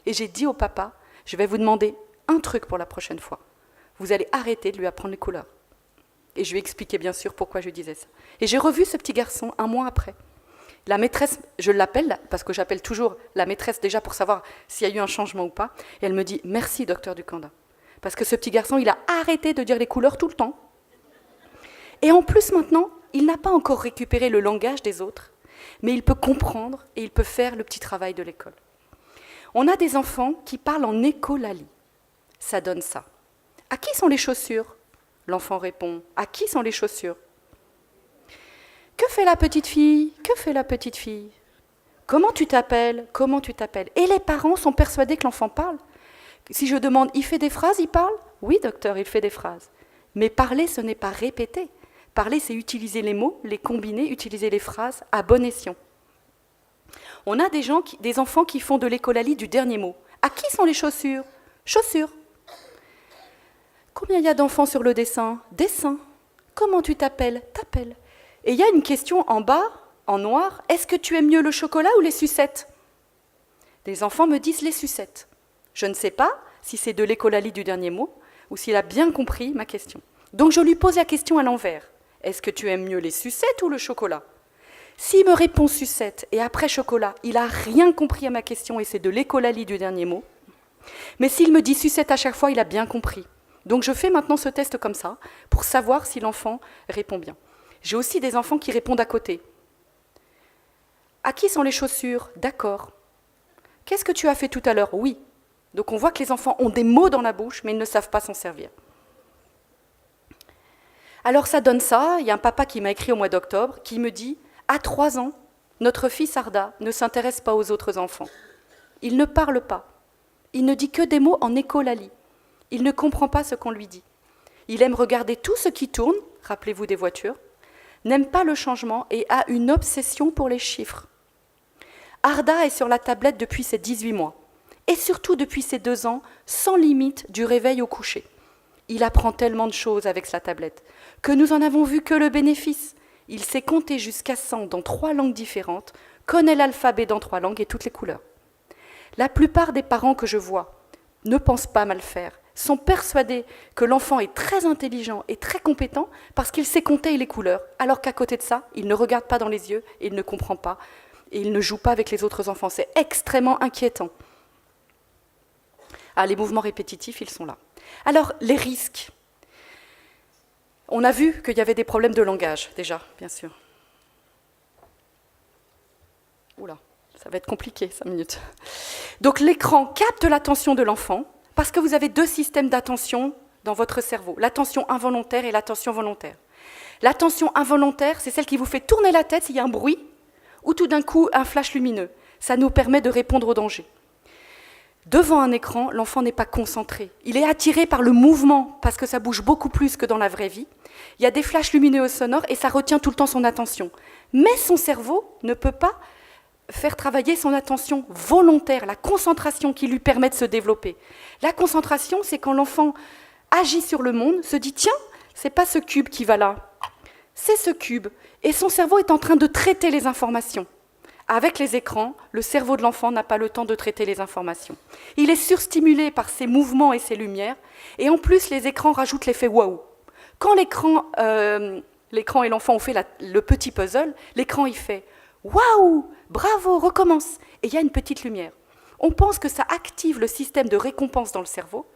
Et j'ai dit au papa, je vais vous demander un truc pour la prochaine fois. Vous allez arrêter de lui apprendre les couleurs. Et je lui ai expliqué bien sûr pourquoi je disais ça. Et j'ai revu ce petit garçon 1 mois après. La maîtresse, je l'appelle, parce que j'appelle toujours la maîtresse déjà pour savoir s'il y a eu un changement ou pas. Et elle me dit, merci docteur Ducanda. Parce que ce petit garçon, il a arrêté de dire les couleurs tout le temps. Et en plus maintenant, il n'a pas encore récupéré le langage des autres, mais il peut comprendre et il peut faire le petit travail de l'école. On a des enfants qui parlent en écolalie. Ça donne ça. À qui sont les chaussures? L'enfant répond, à qui sont les chaussures? Que fait la petite fille? Que fait la petite fille? Comment tu t'appelles? Comment tu t'appelles? Et les parents sont persuadés que l'enfant parle, Si je demande, il fait des phrases, il parle? Oui, docteur, il fait des phrases. Mais parler, ce n'est pas répéter. Parler, c'est utiliser les mots, les combiner, utiliser les phrases à bon escient. On a des enfants qui font de l'écolalie du dernier mot. À qui sont les chaussures? Chaussures. Combien il y a d'enfants sur le dessin? Dessin. Comment tu t'appelles? T'appelles. Et il y a une question en bas, en noir. Est-ce que tu aimes mieux le chocolat ou les sucettes? Les enfants me disent les sucettes. Je ne sais pas si c'est de l'écolalie du dernier mot ou s'il a bien compris ma question. Donc je lui pose la question à l'envers. Est-ce que tu aimes mieux les sucettes ou le chocolat? S'il me répond sucette et après chocolat, il n'a rien compris à ma question et c'est de l'écolalie du dernier mot. Mais s'il me dit sucette à chaque fois, il a bien compris. Donc je fais maintenant ce test comme ça pour savoir si l'enfant répond bien. J'ai aussi des enfants qui répondent à côté. À qui sont les chaussures? D'accord. Qu'est-ce que tu as fait tout à l'heure? Oui. Donc on voit que les enfants ont des mots dans la bouche, mais ils ne savent pas s'en servir. Alors ça donne ça. Il y a un papa qui m'a écrit au mois d'octobre qui me dit « À 3 ans, notre fils Arda ne s'intéresse pas aux autres enfants. Il ne parle pas. Il ne dit que des mots en écolalie. Il ne comprend pas ce qu'on lui dit. Il aime regarder tout ce qui tourne, rappelez-vous des voitures, n'aime pas le changement et a une obsession pour les chiffres. Arda est sur la tablette depuis ses 18 mois, et surtout depuis ses 2 ans, sans limite du réveil au coucher. Il apprend tellement de choses avec sa tablette, que nous en avons vu que le bénéfice. Il sait compter jusqu'à 100 dans 3 langues différentes, connaît l'alphabet dans 3 langues et toutes les couleurs. La plupart des parents que je vois ne pensent pas mal faire, sont persuadés que l'enfant est très intelligent et très compétent parce qu'il sait compter les couleurs, alors qu'à côté de ça, il ne regarde pas dans les yeux et il ne comprend pas et il ne joue pas avec les autres enfants. C'est extrêmement inquiétant. Ah, les mouvements répétitifs, ils sont là. Alors, les risques. On a vu qu'il y avait des problèmes de langage, déjà, bien sûr. Oula, ça va être compliqué, 5 minutes. Donc, l'écran capte l'attention de l'enfant, parce que vous avez 2 systèmes d'attention dans votre cerveau, l'attention involontaire et l'attention volontaire. L'attention involontaire, c'est celle qui vous fait tourner la tête s'il y a un bruit, ou tout d'un coup un flash lumineux. Ça nous permet de répondre au danger. Devant un écran, l'enfant n'est pas concentré. Il est attiré par le mouvement, parce que ça bouge beaucoup plus que dans la vraie vie. Il y a des flashs lumineux sonores et ça retient tout le temps son attention. Mais son cerveau ne peut pas faire travailler son attention volontaire, la concentration qui lui permet de se développer. La concentration, c'est quand l'enfant agit sur le monde, se dit « Tiens, c'est pas ce cube qui va là, c'est ce cube ». Et son cerveau est en train de traiter les informations. Avec les écrans, le cerveau de l'enfant n'a pas le temps de traiter les informations. Il est surstimulé par ces mouvements et ces lumières, et en plus, les écrans rajoutent l'effet « waouh ». Quand l'écran et l'enfant ont fait le petit puzzle, l'écran il fait « waouh, bravo, recommence ». Et il y a une petite lumière. On pense que ça active le système de récompense dans le cerveau,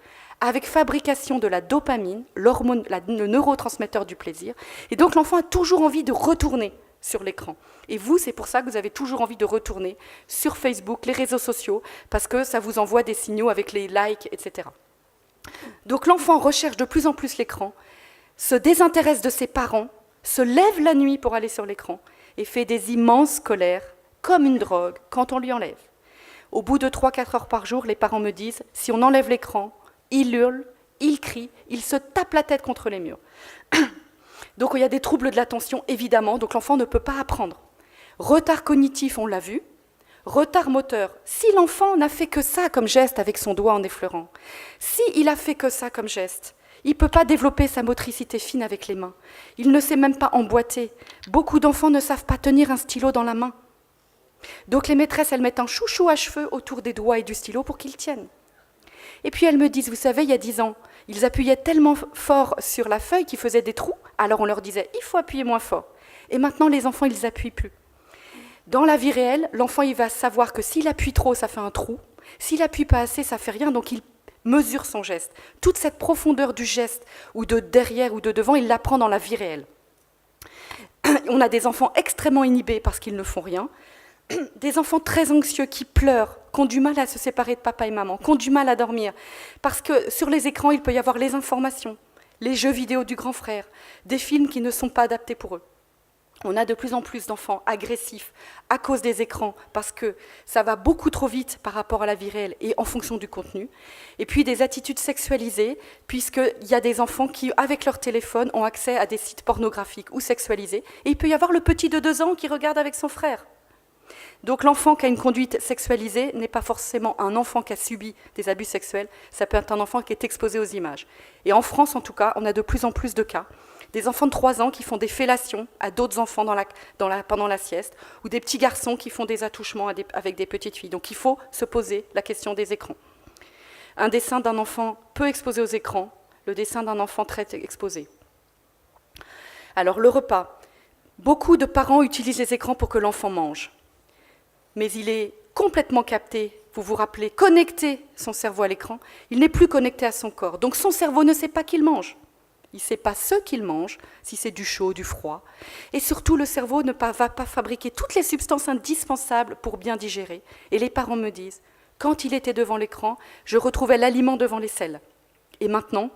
avec fabrication de la dopamine, l'hormone, le neurotransmetteur du plaisir. Et donc l'enfant a toujours envie de retourner sur l'écran. Et vous, c'est pour ça que vous avez toujours envie de retourner sur Facebook, les réseaux sociaux, parce que ça vous envoie des signaux avec les likes, etc. Donc l'enfant recherche de plus en plus l'écran, se désintéresse de ses parents, se lève la nuit pour aller sur l'écran et fait des immenses colères, comme une drogue, quand on lui enlève. Au bout de 3-4 heures par jour, les parents me disent, si on enlève l'écran, il hurle, il crie, il se tape la tête contre les murs. Donc il y a des troubles de l'attention, évidemment, donc l'enfant ne peut pas apprendre. Retard cognitif, on l'a vu. Retard moteur, si l'enfant n'a fait que ça comme geste avec son doigt en effleurant, s'il a fait que ça comme geste, il ne peut pas développer sa motricité fine avec les mains. Il ne sait même pas emboîter. Beaucoup d'enfants ne savent pas tenir un stylo dans la main. Donc les maîtresses, elles mettent un chouchou à cheveux autour des doigts et du stylo pour qu'ils tiennent. Et puis elles me disent, vous savez, il y a 10 ans, ils appuyaient tellement fort sur la feuille qu'ils faisaient des trous, alors on leur disait, il faut appuyer moins fort. Et maintenant, les enfants, ils n'appuient plus. Dans la vie réelle, l'enfant, il va savoir que s'il appuie trop, ça fait un trou. S'il appuie pas assez, ça fait rien, donc il mesure son geste. Toute cette profondeur du geste, ou de derrière ou de devant, il l'apprend dans la vie réelle. On a des enfants extrêmement inhibés parce qu'ils ne font rien, des enfants très anxieux qui pleurent, qui ont du mal à se séparer de papa et maman, qui ont du mal à dormir, parce que sur les écrans, il peut y avoir les informations, les jeux vidéo du grand frère, des films qui ne sont pas adaptés pour eux. On a de plus en plus d'enfants agressifs à cause des écrans, parce que ça va beaucoup trop vite par rapport à la vie réelle et en fonction du contenu. Et puis des attitudes sexualisées, puisqu'il y a des enfants qui, avec leur téléphone, ont accès à des sites pornographiques ou sexualisés. Et il peut y avoir le petit de 2 ans qui regarde avec son frère. Donc l'enfant qui a une conduite sexualisée n'est pas forcément un enfant qui a subi des abus sexuels, ça peut être un enfant qui est exposé aux images. Et en France, en tout cas, on a de plus en plus de cas. Des enfants de 3 ans qui font des fellations à d'autres enfants pendant la sieste, ou des petits garçons qui font des attouchements avec des petites filles. Donc il faut se poser la question des écrans. Un dessin d'un enfant peu exposé aux écrans, le dessin d'un enfant très exposé. Alors le repas. Beaucoup de parents utilisent les écrans pour que l'enfant mange. Mais il est complètement capté, vous vous rappelez, connecté son cerveau à l'écran, il n'est plus connecté à son corps. Donc son cerveau ne sait pas qu'il mange. Il ne sait pas ce qu'il mange, si c'est du chaud, du froid. Et surtout, le cerveau ne va pas fabriquer toutes les substances indispensables pour bien digérer. Et les parents me disent, quand il était devant l'écran, je retrouvais l'aliment devant les selles. Et maintenant,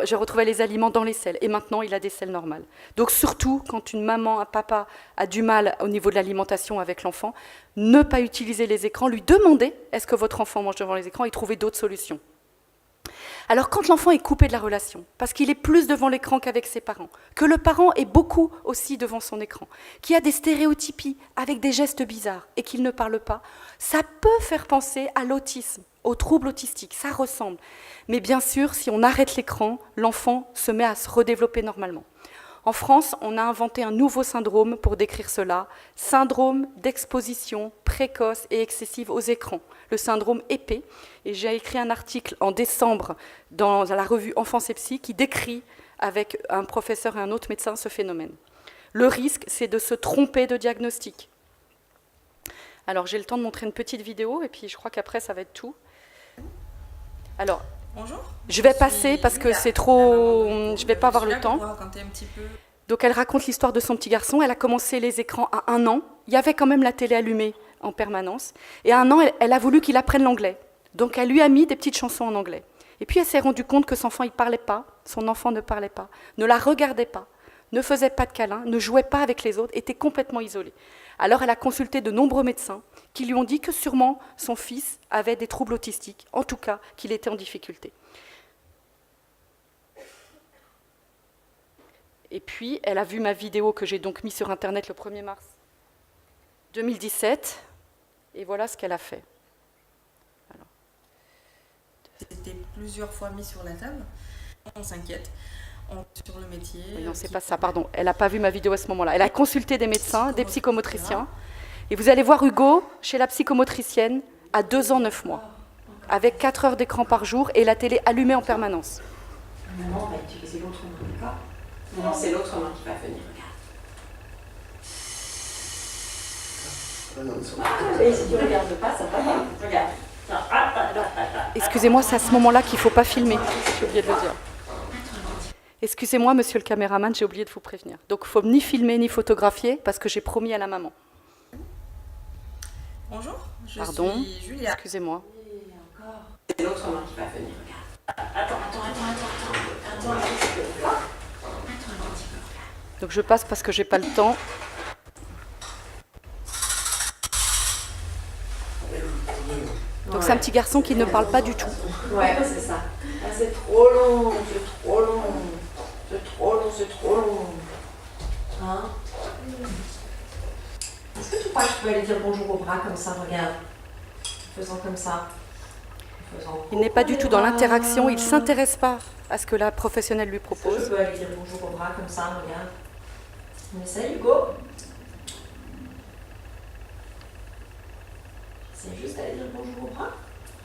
je retrouvais les aliments dans les selles. Et maintenant, il a des selles normales. Donc surtout, quand une maman, un papa a du mal au niveau de l'alimentation avec l'enfant, ne pas utiliser les écrans, lui demander est-ce que votre enfant mange devant les écrans et trouver d'autres solutions. Alors quand l'enfant est coupé de la relation, parce qu'il est plus devant l'écran qu'avec ses parents, que le parent est beaucoup aussi devant son écran, qu'il y a des stéréotypies avec des gestes bizarres et qu'il ne parle pas, ça peut faire penser à l'autisme, au trouble autistique, ça ressemble. Mais bien sûr, si on arrête l'écran, l'enfant se met à se redévelopper normalement. En France, on a inventé un nouveau syndrome pour décrire cela, syndrome d'exposition précoce et excessive aux écrans, le syndrome EPE. Et j'ai écrit un article en décembre dans la revue Enfance et Psy qui décrit avec un professeur et un autre médecin ce phénomène. Le risque, c'est de se tromper de diagnostic. Alors, j'ai le temps de montrer une petite vidéo et puis je crois qu'après, ça va être tout. Alors, bonjour. Je vais passer parce que c'est trop... Je ne vais pas avoir le temps. Donc elle raconte l'histoire de son petit garçon. Elle a commencé les écrans à 1 an. Il y avait quand même la télé allumée en permanence. Et à 1 an, elle a voulu qu'il apprenne l'anglais. Donc elle lui a mis des petites chansons en anglais. Et puis elle s'est rendue compte que son enfant, il parlait pas. Son enfant ne parlait pas, ne la regardait pas, ne faisait pas de câlins, ne jouait pas avec les autres, était complètement isolé. Alors elle a consulté de nombreux médecins qui lui ont dit que sûrement son fils avait des troubles autistiques, en tout cas qu'il était en difficulté. Et puis, elle a vu ma vidéo que j'ai donc mise sur Internet le 1er mars 2017, et voilà ce qu'elle a fait. Alors. C'était plusieurs fois mis sur la table, on s'inquiète. Sur le métier. Oui, non, c'est pas ça, pardon. Elle n'a pas vu ma vidéo à ce moment-là. Elle a consulté des médecins, des psychomotriciens. Et vous allez voir Hugo chez la psychomotricienne à 2 ans, 9 mois, avec 4 heures d'écran par jour et la télé allumée en permanence. Maman va utiliser l'autre main, d'accord? Non, c'est l'autre main qui va venir, regarde. Et si tu ne regardes pas, ça va pas. Regarde. Alors, excusez-moi, c'est à ce moment-là qu'il ne faut pas filmer. J'ai oublié de le dire. Excusez-moi, monsieur le caméraman, j'ai oublié de vous prévenir. Donc, il ne faut ni filmer ni photographier parce que j'ai promis à la maman. Bonjour, je Pardon, suis Julia. Excusez-moi. C'est l'autre main qui va venir, regarde. Attends un petit peu. Donc, je passe parce que j'ai pas le temps. Donc, c'est un petit garçon qui ne parle pas du tout. Ouais, c'est ça. Ah, c'est trop long, c'est trop long. C'est trop long, c'est trop long. Hein? Est-ce que tu crois que je peux aller dire bonjour au bras comme ça, regarde? En faisant comme ça. Il n'est pas du tout dans l'interaction, il ne s'intéresse pas à ce que la professionnelle lui propose. Je peux aller dire bonjour au bras comme ça, regarde. On essaye, Hugo? C'est juste aller dire bonjour au bras.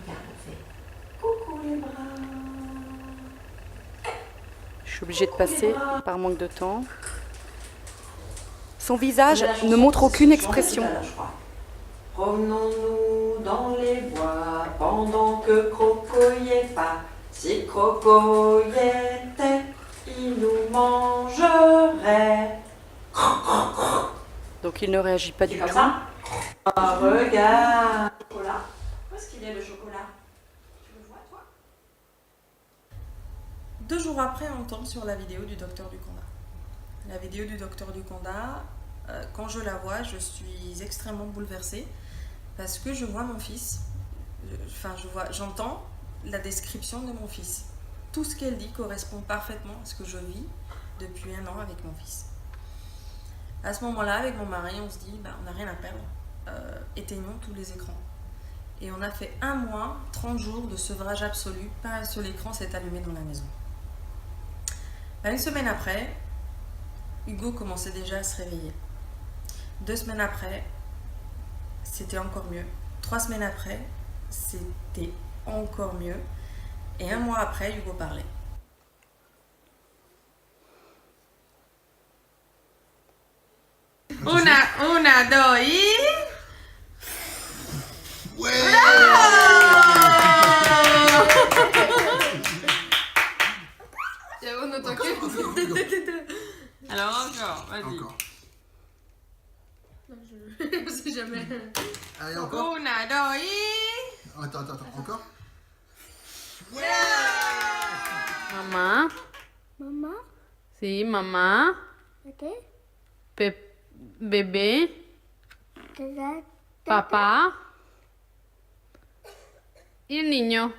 Regarde, on fait coucou les bras. Je suis obligée de passer par manque de temps. Son visage ne montre aucune expression. Promenons-nous dans les bois pendant que Croco y est pas. Si Croco y était, il nous mangerait. Donc il ne réagit pas du tout. Ah, regarde. Chocolat. Où est-ce qu'il est le chocolat? Tu le vois, toi? 2 jours après, on tombe sur la vidéo du docteur Duconda. La vidéo du docteur Duconda Quand je la vois, je suis extrêmement bouleversée parce que je vois mon fils. J'entends la description de mon fils. Tout ce qu'elle dit correspond parfaitement à ce que je vis depuis 1 an avec mon fils. À ce moment-là, avec mon mari, on se dit, on n'a rien à perdre. Éteignons tous les écrans. Et on a fait 1 mois, 30 jours de sevrage absolu. Pas un seul écran s'est allumé dans la maison. 1 semaine après, Hugo commençait déjà à se réveiller. 2 semaines après, c'était encore mieux. 3 semaines après, c'était encore mieux. Et 1 mois après, Hugo parlait. Una, dos y... Ouais. On entend que... Alors encore, vas-y. Encore. Je sais jamais. Allez, encore. Una, dos y... Attends, encore. Mamá. Mamá, Sí, mamá. ¿qué? Bebé. ¿Te da? Papá. Y el niño.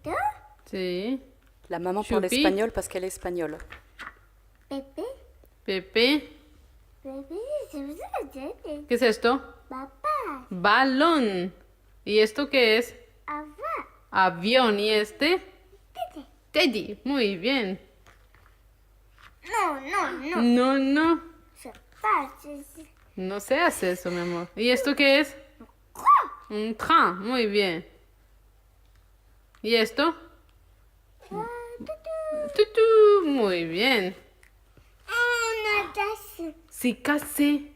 ¿Qué? Sí. La maman parle Choupi. espagnol parce qu'elle est espagnole. Pepe, Pepe. bebé, ¿qué? ¿Qué es esto? Papá, Balón. ¿Y esto qué es? avá, Avión. ¿Y este? tete. Teddy. Muy bien. No. No. Se pasa. No se hace eso, mi amor. ¿Y esto qué es? Un train. Muy bien. ¿Y esto? Tutú. Muy bien. Una taza. Sí, casi.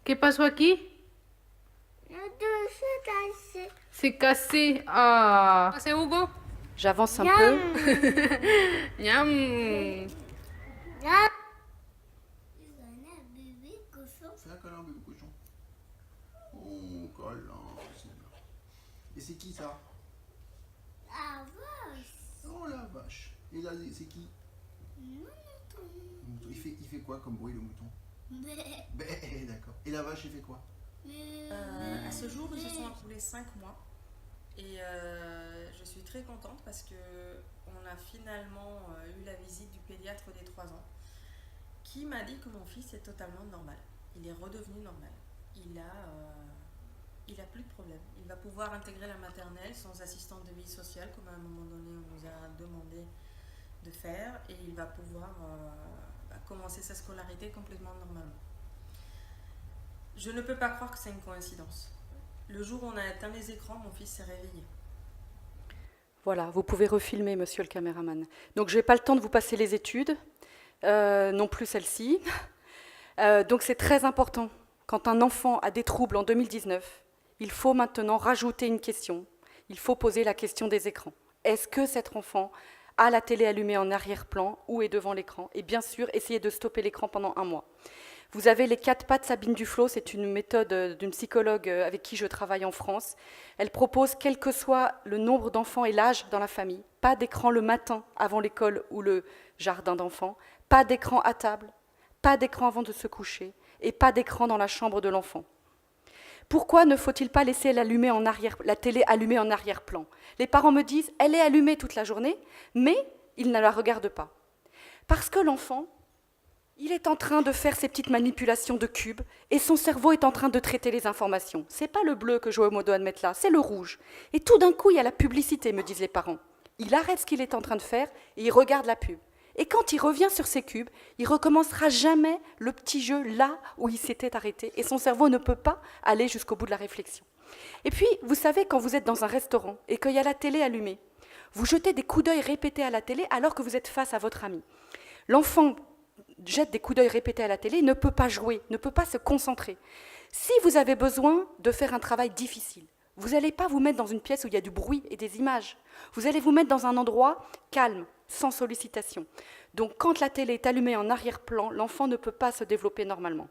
¿Qué pasó aquí? No, dos tazas. Sí, casi. Ah. ¿Hace Hugo? J'avance un peu. Ñam. No. Fais un câlin, bébé cochon. Oh, câlin. Et c'est qui ça? Oh la vache. Et là, c'est qui? Il fait quoi comme bruit, le mouton? Bé, d'accord. Et la vache, il fait quoi? À ce jour, ils se sont écoulés 5 mois. Et je suis très contente parce que on a finalement eu la visite du pédiatre des 3 ans qui m'a dit que mon fils est totalement normal. Il est redevenu normal. Il a plus de problème. Il va pouvoir intégrer la maternelle sans assistante de vie sociale comme à un moment donné on nous a demandé de faire et il va pouvoir commencer sa scolarité complètement normalement. Je ne peux pas croire que c'est une coïncidence. Le jour où on a éteint les écrans, mon fils s'est réveillé. Voilà, vous pouvez refilmer, monsieur le caméraman. Donc, je n'ai pas le temps de vous passer les études, non plus celle-ci. Donc, c'est très important. Quand un enfant a des troubles en 2019, il faut maintenant rajouter une question. Il faut poser la question des écrans. Est-ce que cet enfant a la télé allumée en arrière-plan ou est devant l'écran? Et bien sûr, essayez de stopper l'écran pendant 1 mois. Vous avez les 4 pas de Sabine Duflo, c'est une méthode d'une psychologue avec qui je travaille en France. Elle propose, quel que soit le nombre d'enfants et l'âge dans la famille, pas d'écran le matin avant l'école ou le jardin d'enfants, pas d'écran à table, pas d'écran avant de se coucher et pas d'écran dans la chambre de l'enfant. Pourquoi ne faut-il pas laisser la télé allumée en arrière-plan? Les parents me disent, elle est allumée toute la journée, mais ils ne la regardent pas. Parce que l'enfant, il est en train de faire ses petites manipulations de cubes et son cerveau est en train de traiter les informations. C'est pas le bleu que Joël doit mettre là, c'est le rouge. Et tout d'un coup, il y a la publicité, me disent les parents. Il arrête ce qu'il est en train de faire et il regarde la pub. Et quand il revient sur ses cubes, il recommencera jamais le petit jeu là où il s'était arrêté et son cerveau ne peut pas aller jusqu'au bout de la réflexion. Et puis, vous savez, quand vous êtes dans un restaurant et qu'il y a la télé allumée, vous jetez des coups d'œil répétés à la télé alors que vous êtes face à votre ami. L'enfant jette des coups d'œil répétés à la télé, ne peut pas jouer, ne peut pas se concentrer. Si vous avez besoin de faire un travail difficile, vous n'allez pas vous mettre dans une pièce où il y a du bruit et des images. Vous allez vous mettre dans un endroit calme, sans sollicitation. Donc quand la télé est allumée en arrière-plan, l'enfant ne peut pas se développer normalement.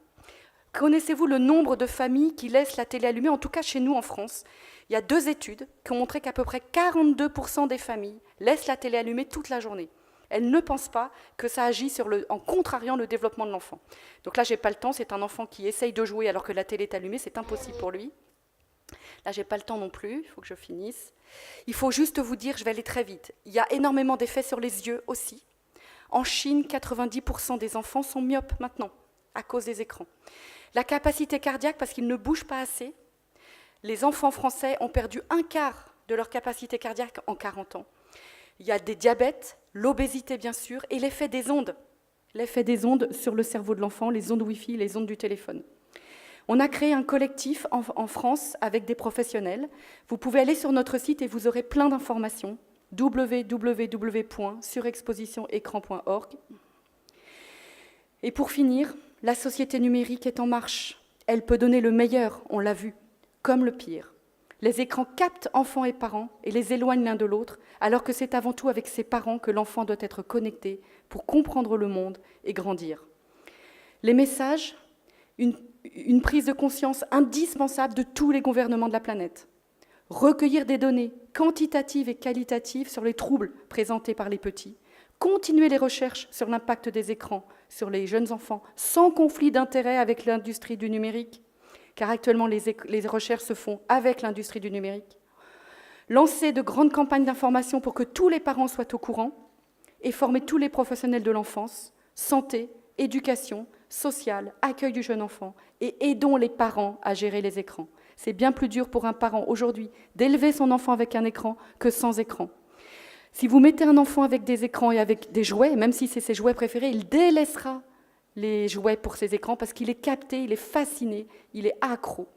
Connaissez-vous le nombre de familles qui laissent la télé allumée? En tout cas chez nous en France, il y a 2 études qui ont montré qu'à peu près 42% des familles laissent la télé allumée toute la journée. Elle ne pense pas que ça agit en contrariant le développement de l'enfant. Donc là, j'ai pas le temps, c'est un enfant qui essaye de jouer alors que la télé est allumée, c'est impossible pour lui. Là, j'ai pas le temps non plus, il faut que je finisse. Il faut juste vous dire, je vais aller très vite, il y a énormément d'effets sur les yeux aussi. En Chine, 90% des enfants sont myopes maintenant, à cause des écrans. La capacité cardiaque, parce qu'ils ne bougent pas assez, les enfants français ont perdu un quart de leur capacité cardiaque en 40 ans. Il y a des diabètes, l'obésité bien sûr, et l'effet des ondes. L'effet des ondes sur le cerveau de l'enfant, les ondes Wi-Fi, les ondes du téléphone. On a créé un collectif en France avec des professionnels. Vous pouvez aller sur notre site et vous aurez plein d'informations. www.surexpositionécran.org. Et pour finir, la société numérique est en marche. Elle peut donner le meilleur, on l'a vu, comme le pire. Les écrans captent enfants et parents et les éloignent l'un de l'autre, alors que c'est avant tout avec ses parents que l'enfant doit être connecté pour comprendre le monde et grandir. Les messages, une prise de conscience indispensable de tous les gouvernements de la planète. Recueillir des données quantitatives et qualitatives sur les troubles présentés par les petits. Continuer les recherches sur l'impact des écrans sur les jeunes enfants, sans conflit d'intérêt avec l'industrie du numérique, car actuellement les recherches se font avec l'industrie du numérique. Lancer de grandes campagnes d'information pour que tous les parents soient au courant et former tous les professionnels de l'enfance, santé, éducation, sociale, accueil du jeune enfant, et aidons les parents à gérer les écrans. C'est bien plus dur pour un parent aujourd'hui d'élever son enfant avec un écran que sans écran. Si vous mettez un enfant avec des écrans et avec des jouets, même si c'est ses jouets préférés, il délaissera les jouets pour ses écrans parce qu'il est capté, il est fasciné, il est accro.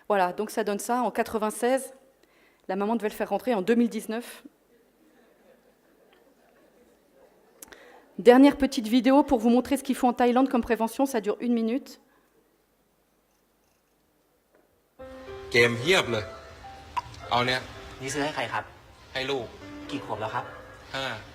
Voilà, donc ça donne ça. En 96, la maman devait le faire rentrer en 2019. Dernière petite vidéo pour vous montrer ce qu'ils font en Thaïlande comme prévention, ça dure 1 minute. เกมเพียบเลย เอาเนี่ย นี่ซื้อให้ใครครับ ให้ลูก กี่ขวบแล้วครับ 5